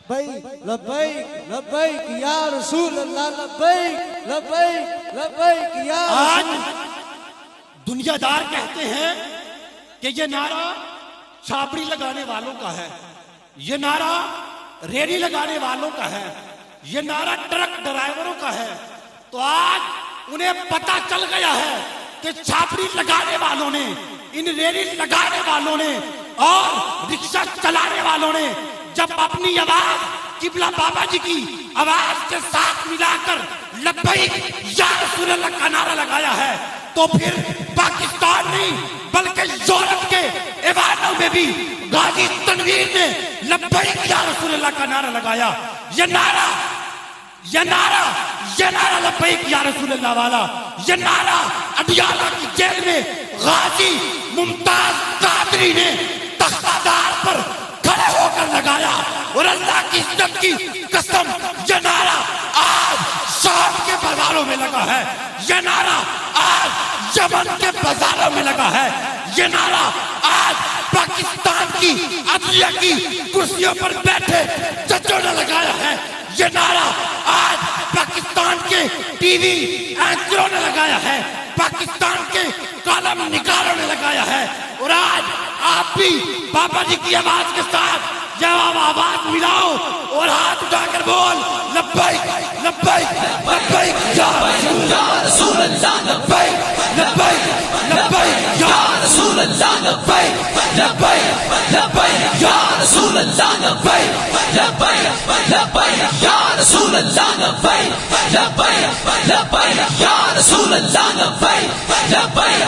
लब्बैक लब्बैक या रसूल अल्लाह, लब्बैक लब्बैक लब्बैक या आज रसूल। दुनियादार कहते हैं कि ये नारा छाबड़ी लगाने वालों का है, ये नारा रेडी लगाने वालों का है, ये नारा ट्रक ड्राइवरों का है। तो आज उन्हें पता चल गया है कि छाबड़ी लगाने वालों ने, इन रेडी लगाने वालों ने और रिक्शा चलाने वालों ने जब अपनी आवाज किबला बाबा जी की आवाज के साथ मिलाकर लब्बैक या रसूल अल्लाह का नारा लगाया है, तो फिर पाकिस्तान नहीं बल्कि यूरोप के इवानों में भी गाजी तनवीर ने लब्बैक या रसूल अल्लाह का नारा लगाया। ये नारा लब्बैक या रसूल अल्लाह वाला, ये नारा अडियाला की जेल में गाजी मुमताज कादरी ने तख्तादार पर खड़े होकर लगाया। और अल्लाह की इज्जत की कसम, ये नारा आज शाम के बाजारों में लगा है, ये नारा आज यमन के बाजारों में लगा है, ये नारा आज पाकिस्तान की अदलिया की कुर्सियों पर बैठे जजों ने लगाया है, ये नारा आज पाकिस्तान के टीवी एंकरों ने लगाया है, पाकिस्तान के कॉलम निगारों ने लगाया है। और आज आप भी बाबा जी की आवाज के साथ जब आप आवाज मिलाओ और हाथ उठाकर बोल लब्बैक लब्बैक लब्बैक या रसूल अल्लाह, लब्बैक लब्बैक लब्बैक या रसूल अल्लाह, लब्बैक लब्बैक लब्बैक या रसूल अल्लाह, लब्बैक लब्बैक लब्बैक या रसूल अल्लाह, लब्बैक लब्बैक लब्बैक या रसूल अल्लाह, लब्बैक लब्बैक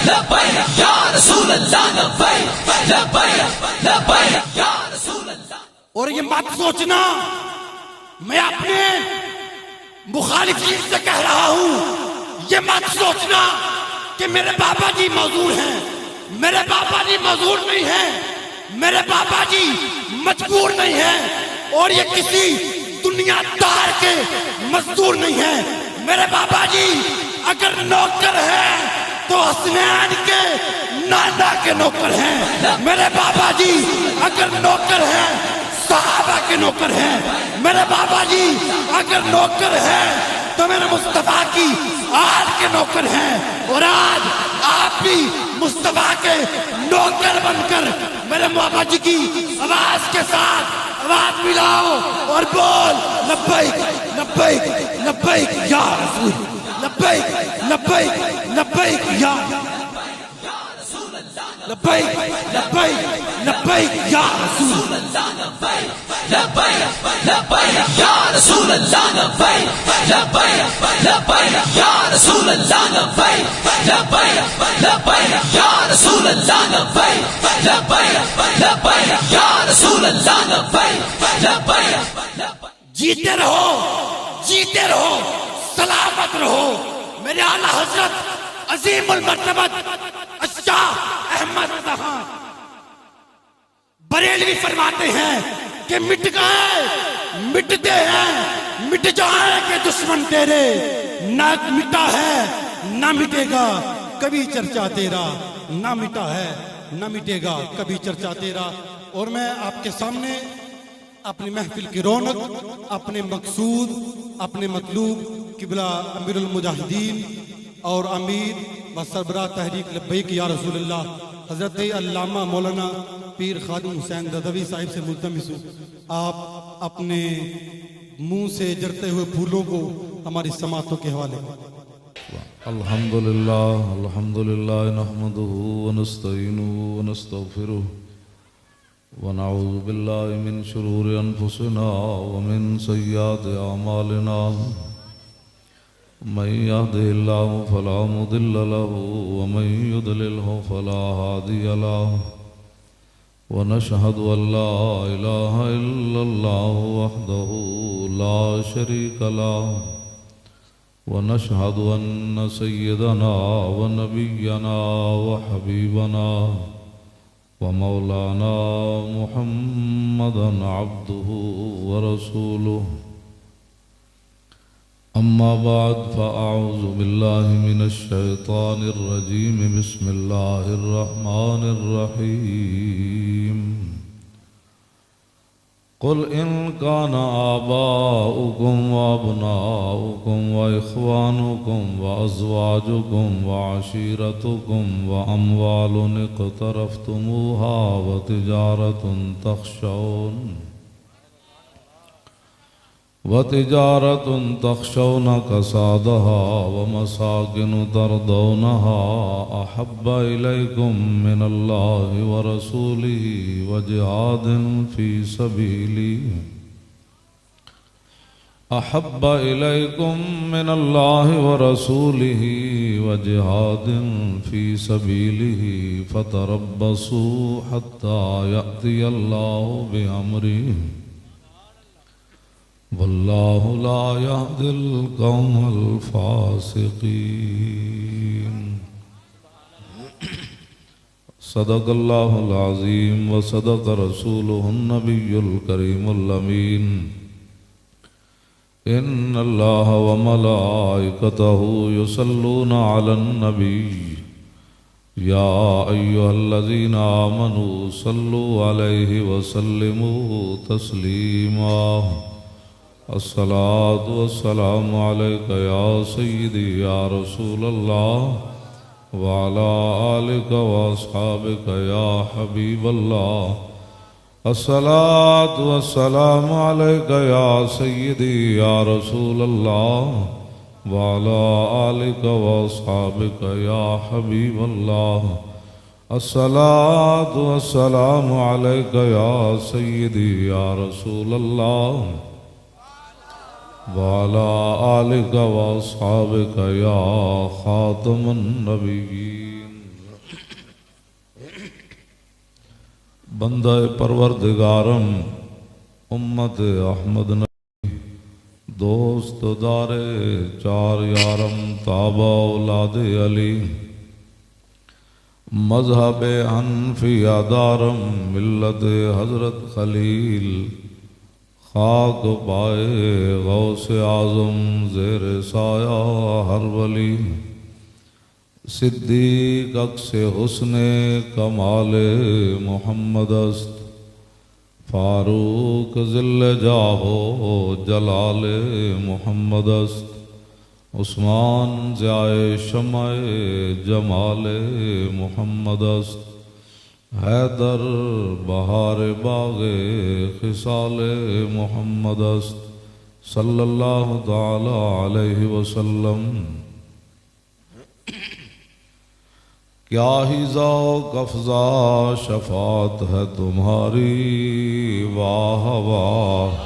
लब्बैक या रसूल अल्लाह, लब्बैक लब्बैक लब्बैक या रसूल अल्लाह। और ये मत सोचना मैं अपने मुखालिफिन से कह रहा हूं, ये मत सोचना कि मेरे बाबा जी मजदूर हैं, मेरे बाबा जी मजदूर नहीं हैं, मेरे बाबा जी मजबूर नहीं हैं और ये किसी दुनियादार के मजदूर नहीं है। मेरे बाबा जी अगर नौकर हैं तो हसनैन के नाना के नौकर हैं। मेरे बाबा जी अगर नौकर हैं सहाबा के नौकर हैं। मेरे बाबा जी अगर नौकर हैं तो मेरे मुस्तफा की आल के नौकर हैं। और आज आप भी मुस्तफा के नौकर बनकर मेरे बाबा जी की आवाज के साथ आवाज मिलाओ और बोल लब्बैक लब्बैक लब्बैक या रसूल, लब्बैक लब्बैक लब्बैक या लब्बैक लब्बैक लब्बैक या रसूल अल्लाह, लब्बैक लब्बैक लब्बैक या रसूल अल्लाह, लब्बैक लब्बैक लब्बैक या रसूल अल्लाह, लब्बैक लब्बैक लब्बैक या रसूल अल्लाह, लब्बैक लब्बैक लब्बैक या रसूल अल्लाह, लब्बैक लब्बैक। जीते रहो सलामत रहो। मेरे आला हजरत अजीमुल मर्तबत शाह अहमद खां बरेलवी फरमाते हैं कि मिट गए मिटते हैं, मिट जाएंगे दुश्मन तेरे, ना मिटा है ना मिटेगा कभी चर्चा तेरा, ना मिटा है ना मिटेगा कभी चर्चा तेरा। और मैं आपके सामने अपनी महफिल की रौनक, अपने मकसूद, अपने मतलूब किबला अमीरुल मुजाहिदीन और अमीर व सरबराह तहरीक लब्बैक या रसूल अल्लाह हजरत अल्लामा मौलाना पीर खादिम हुसैन ददवी साहिब से मुल्तमिस हूँ, आप अपने मुंह से जरते हुए फूलों को हमारी समातों के हवाले। अल्हम्दुलिल्लाह अल्हम्दुलिल्लाह नहमदुहु व नस्तईनुहु व नस्तगफिरुह व नऊज़ु बिल्लाहि मिन शुरूरि अनफुसिना व मिन सय्यिआति अमालिना। मन यहदिहिल्लाहु फला मुदिल्ल लहु व मन युद्लिल्हु फला हादिय लहु। व नशहदु अल्ला इलाहा इल्लल्लाहु वहदहु ला शरीका लहु व नशहदु अन्न सय्यदना व नबिय्यना व हबीबना व मौलाना मुहम्मदन अब्दुहु व रसूलुहु। अम्मा बाद फ़अऊज़ु बिल्लाहि मिनश शैतानिर रजीम। बिस्मिल्लाहिर रहमानिर रहीम। कुल इन कान आबाउकुम व अबनाउकुम व इख्वानुकुम व अज़वाजुकुम व अशीरतुकुम व अम्वालुन इक़्तरफ़्तुमूहा व तिजारतुन तख़शौन कसादहा व मसाकिनु तरदौनहा अहब्बा इलैकुम मिनल्लाहि व रसूलिही व जिहादिन फ़ी सबीलिही अहब्बा इलैकुम मिनल्लाहि व रसूलिही व जिहादिन फ़ी सबीलिही फ़तरब्बसू हत्ता यअतियल्लाहु बिअम्रिही वल्लाहु ला यहदिल कौमल फासिकीन। सदक़ल्लाहुल अज़ीम व सदक़ रसूलुहुन नबियुल करीमुल अमीन। इन्नल्लाह व मलाइकतहु युसल्लूना अलन नबी या अय्युहल्लज़ीना आमनू सल्लु अलैहि व सल्लिमू तस्लीमा। अस्सलातु वस्सलामु अलैका या सय्यदी या रसूलल्लाह व अला आलिका व अस्हाबिका या हबीबल्लाह। अस्सलातु वस्सलामु अलैका या सय्यदी या रसूलल्लाह व अला आलिका व अस्हाबिका या हबीबल्लाह। अस्सलातु वस्सलामु अलैका या सय्यदी या रसूलल्लाह वाला आलिका व अस्हाबिका या खातमुन नबिय्यीन। बंदा परवरदिगारम उम्मत अहमद नबी दोस्त दारे चार यारम ताबा औलाद अली मजहब हनफिया दारम मिल्लत हजरत खलील खाक पाए गौसे आज़म ज़ेर साया हर वली सिद्दीक़ अक्स हुस्ने कमाले मोहम्मद अस्त फारूक ज़िल्ल जाहो जलाले मोहम्मद अस्त उस्मान ज़ाए शमाए जमाले मोहम्मद अस्त हैदर बहार बागे खिसाले मोहम्मद अस्त सल्लल्लाहु ताला अलैहि वसल्लम। क्या ही ज़ौक़ अफ़ज़ा शफ़ात है तुम्हारी वाह वाह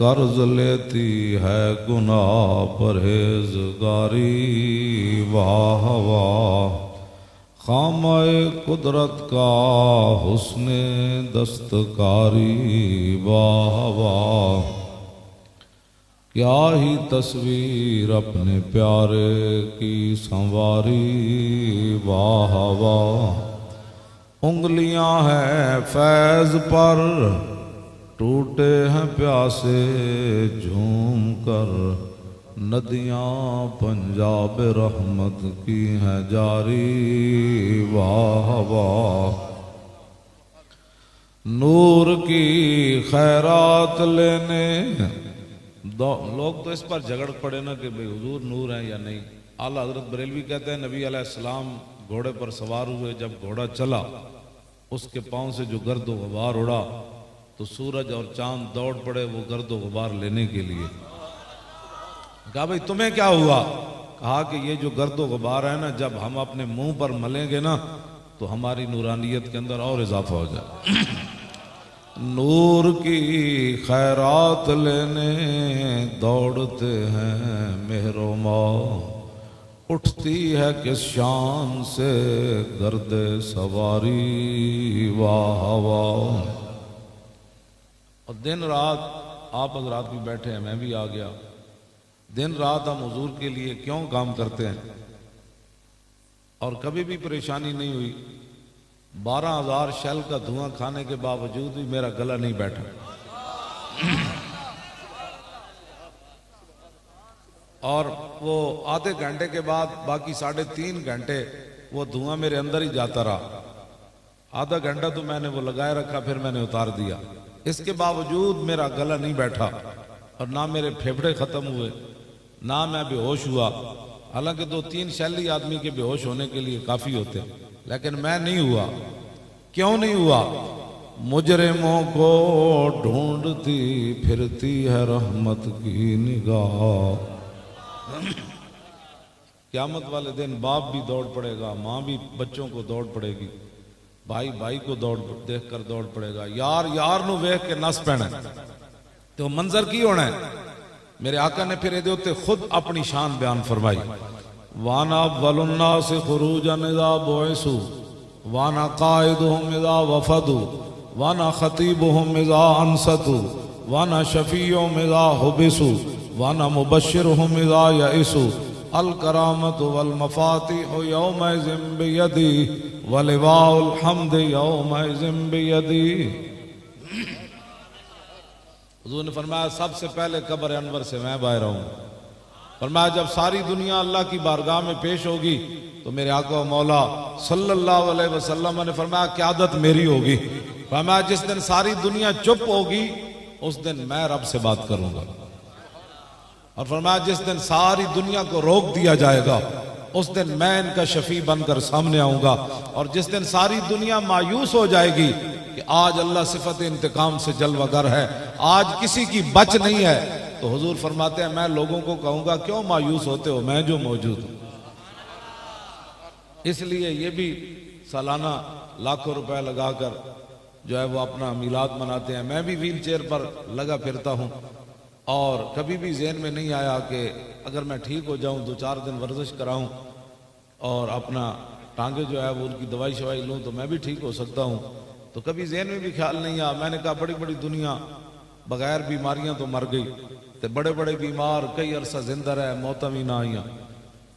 कर्ज लेती है गुनाह परहेज़गारी वाह वाह खामाए कुदरत का हुस्ने दस्तकारी वाह वाह क्या ही तस्वीर अपने प्यारे की संवारी वाह वाह उंगलियां हैं फैज़ पर टूटे हैं प्यासे झूम कर नदियाँ पंजाब रहमत की हैं जारी वाह वाह नूर की खैरात लेने लोग तो इस पर झगड़ पड़े ना कि भाई हुजूर नूर है या नहीं। आला हजरत बरेलवी कहते हैं नबी अलैहिस्सलाम घोड़े पर सवार हुए, जब घोड़ा चला उसके पाँव से जो गर्द गुबार उड़ा तो सूरज और चांद दौड़ पड़े वो गर्द गुबार लेने के लिए। कहा भाई तुम्हें क्या हुआ? कहा कि ये जो गर्द गुबार है ना, जब हम अपने मुंह पर मलेंगे ना तो हमारी नूरानियत के अंदर और इजाफा हो जाए। नूर की खैरात लेने दौड़ते हैं मेहरमा, उठती है किस शान से गर्दे सवारी वाह वाह। और दिन रात आप हजरात भी बैठे हैं, मैं भी आ गया। दिन रात हम हुजूर के लिए क्यों काम करते हैं और कभी भी परेशानी नहीं हुई। 12,000 शेल का धुआं खाने के बावजूद भी मेरा गला नहीं बैठा। और वो आधे घंटे के बाद बाकी 3.5 घंटे वो धुआं मेरे अंदर ही जाता रहा। आधा घंटा तो मैंने वो लगाए रखा, फिर मैंने उतार दिया। इसके बावजूद मेरा गला नहीं बैठा और ना मेरे फेफड़े खत्म हुए, ना मैं बेहोश हुआ। हालांकि 2-3 शैली आदमी के बेहोश होने के लिए काफी होते हैं, लेकिन मैं नहीं हुआ। क्यों नहीं हुआ? मुजरिमों को ढूंढती फिरती है रहमत की निगाह। क़यामत वाले दिन बाप भी दौड़ पड़ेगा, माँ भी बच्चों को दौड़ पड़ेगी, भाई भाई को देख कर दौड़ पड़ेगा, यार यार नु वेख के नस पैना। तो मंजर की होना है? मेरे आका ने फिर ये उत्ते खुद अपनी शान बयान फरमाई। वाना वलुन्ना से खुरूजन इज़ा बुइसु वाना काइदुहुम इज़ा वफदु वाना खतीबुहुम इज़ा अनसतु वाना शफीउहुम इज़ा हुबिसु वाना मुबश्शिरुहुम इज़ा यइसु अल करामतु वल मफातिहु यौमइज़िन बियदी व लिवाउल हम्द यौमइज़िन बियदी। हुज़ूर ने फरमाया सबसे पहले कब्र अनवर से मैं बाहर आऊँ। फरमाया जब सारी दुनिया अल्लाह की बारगाह में पेश होगी तो मेरे आका मौला सल्लल्लाहु अलैहि वसल्लम ने फरमाया क़यादत मेरी होगी। फरमाया जिस दिन सारी दुनिया चुप होगी उस दिन मैं रब से बात करूंगा। और फरमाया जिस दिन सारी दुनिया को रोक दिया जाएगा उस दिन मैं इनका शफी बनकर सामने आऊंगा। और जिस दिन सारी दुनिया मायूस हो जाएगी कि आज अल्लाह सिफत इंतकाम से जलवागर है, आज किसी की बच नहीं है, तो हुजूर फरमाते हैं मैं लोगों को कहूंगा क्यों मायूस होते हो, मैं जो मौजूद हूं। इसलिए ये भी सालाना लाखों रुपए लगाकर जो है वो अपना मिलाद मनाते हैं। मैं भी व्हील चेयर पर लगा फिरता हूँ और कभी भी ज़हन में नहीं आया कि अगर मैं ठीक हो जाऊं 2-4 दिन वर्जिश कराऊं और अपना टांगे जो है वो उनकी दवाई शवाई लूं तो मैं भी ठीक हो सकता हूं। तो कभी ज़हन में भी ख्याल नहीं आया। मैंने कहा बड़ी बड़ी दुनिया बगैर बीमारियां तो मर गई, तो बड़े बड़े बीमार कई अरसा जिंदा रहे, मौतां भी ना आईयां।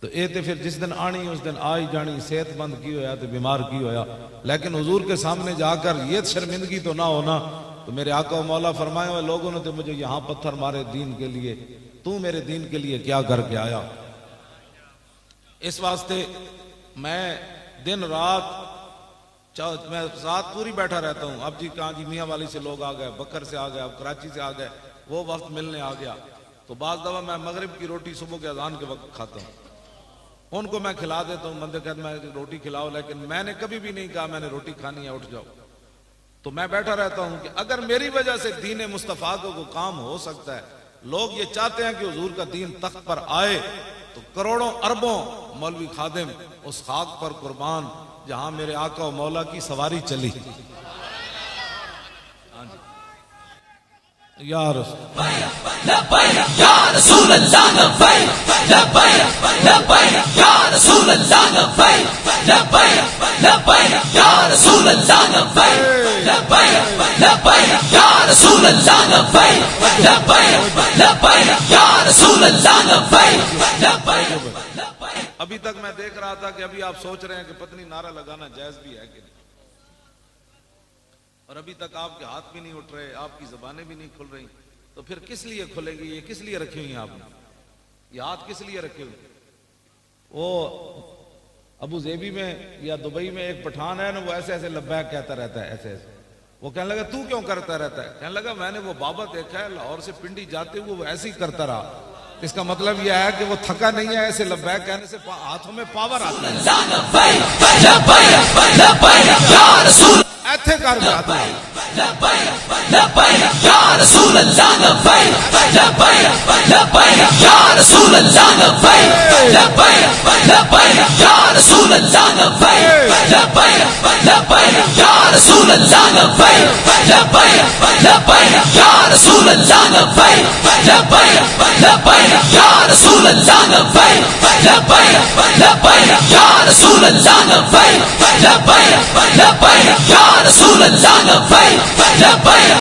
तो ये तो फिर जिस दिन आनी उस दिन आ ही जानी, सेहतमंद की होया तो बीमार की होया। लेकिन हुजूर के सामने जाकर ये शर्मिंदगी तो ना होना। तो मेरे आका मौला फरमाए हुए लोगों ने तो मुझे यहाँ पत्थर मारे दीन के लिए, तू मेरे दीन के लिए क्या करके आया। इस वास्ते मैं दिन रात मैं रात पूरी बैठा रहता हूँ। अब जी कहाँ जी मियाँ वाली से लोग आ गए, बकर से आ गए, अब कराची से आ गए, वो वक्त मिलने आ गया। तो बाज़ दफ़ा मैं मगरिब की रोटी सुबह के अजान के वक्त खाता हूँ, उनको मैं खिला देता हूँ। बंदे कहते मैं रोटी खिलाओ, लेकिन मैंने कभी भी नहीं कहा मैंने रोटी खानी है, उठ जाओ। तो मैं बैठा रहता हूँ कि अगर मेरी वजह से दीन मुस्तफ़ा को काम हो सकता है, लोग ये चाहते हैं कि हुजूर का दीन तख्त पर आए, तो करोड़ों अरबों मौलवी खादिम उस खाक पर कुर्बान जहां मेरे आका और मौला की सवारी चली। या रसूल अभी तक मैं देख रहा था कि अभी आप सोच रहे हैं कि पत्नी नारा लगाना जायज भी है कि नहीं, और अभी तक आपके हाथ भी नहीं उठ रहे, आपकी जबानें भी नहीं खुल रही। तो फिर किस लिए खुलेगी? ये किस लिए रखी हुई आपने? ये हाथ किस लिए रखे हुए? वो अबू जेबी में या दुबई में एक पठान है ना, वो ऐसे ऐसे लब्बैक कहता रहता है, ऐसे ऐसे। वो कहने लगा तू क्यों करता रहता है? कहने लगा मैंने वो बाबा देखा है लाहौर से पिंडी जाते हुए वो ऐसे ही करता रहा। इसका मतलब यह है कि वो थका नहीं है, ऐसे लब्बैक कहने से हाथों में पावर आता है। ऐसे कर जाता है।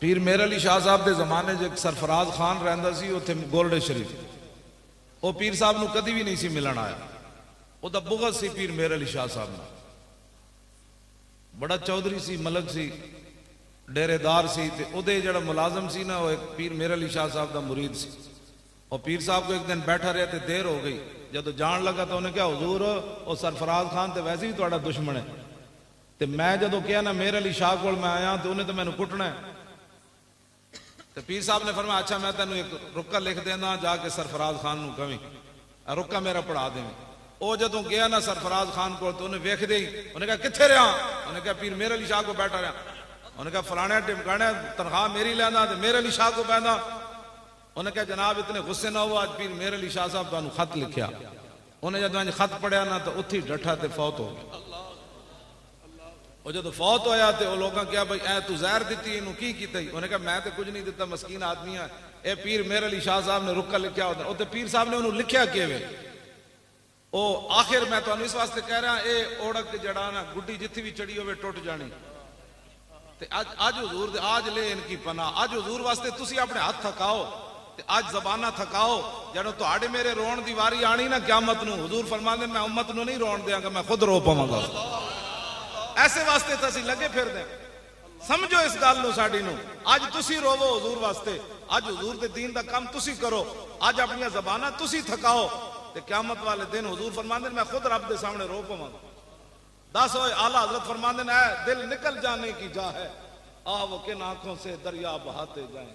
पीर मेर अली शाह साहब के जमाने च सरफराज खान रहिंदा सी उत्थे गोल्डे शरीफ। वो पीर साहब नूं कदी भी नहीं सी मिलन आया। ओदा बुग़्ज़ सी पीर मेर अली शाह साहब नाल। बड़ा चौधरी सी, मलक सी, डेरेदार सी, ते ओदे जिहड़ा मुलाजम सी ना, वो एक पीर मेर अली शाह साहब दा मुरीद सी। और पीर साहब को एक दिन बैठा रहा तो देर हो गई। जब जान लगा तो उन्हें कहा हुजूर वो सरफराज खान तो वैसे भी तुहाडा दुश्मन है, तो मैं जो कहा ना मेर अली शाह को मैं आया तो उन्हें तो मैंने कुटना है। तो पीर साहब ने फरमाया अच्छा मैं तेन एक रुका लिख देना जाके सरफराज खान नूं कहीं रुका मेरा पढ़ा देवी। वो जदों गया ना सरफराज खान को तो उन्हें वेख दे उन्हें कहा कित्थे रहा, उन्हें कहा पीर मेरे अली शाह को बैठा रहा। उन्हें कहा फलाने टिमकाने तनख्वाह मेरी लेना तो मेरे अली शाह को बहना। उन्हें कहा जनाब इतने गुस्से ना हो, आज पीर मेरे अली शाह साहब तुहानू खत लिखा। उन्हें जदों खत पढ़िया ना तो उत्थे डठा ते फौत हो गया। वो जो फौत होया तो वो लोगों क्या भाई ऐ तू जहर दी इनू की कीता? उन्हें कहा मैं तो कुछ नहीं दिता, मस्कीन आदमी है। ए पीर मेरे अली शाह साहब ने रुका लिखा होता। उते पीर साहब ने उन्होंने लिखा किवें ओ आखिर मैं तुहानू इस वास्ते कह रहा ये ओढ़क जड़ा ना गुड्डी जिथे भी चढ़ी होवे टुट जानी। ते अज हुजूर दे आज ले इनकी पना, अज हुजूर वास्ते तुसी अपने हाथ थकाओ ते अज जबाना थकाओ। जदों तुहाडे मेरे रोण दी वारी आनी ना क़यामत नूं, हुजूर फरमांदे मैं उम्मत नूं नहीं रोण देंगा, मैं खुद रो पवांगा। ऐसे वास्ते तो असीं लगे फिरदे। समझो इस गल नूं साडी नूं। अज तुसी रोवो हुजूर वास्ते, अज हुजूर दे दीन दा काम तुसी करो, अज अपनी जबाना तुसी थकाओ ते क़यामत वाले दिन हुजूर फरमांदे मैं खुद रब दे सामने रो पवांगा। दस होए आला हजरत फरमांदे है दिल निकल जाने की जा है, आ वो किन आंखों से दरिया बहाते जाए।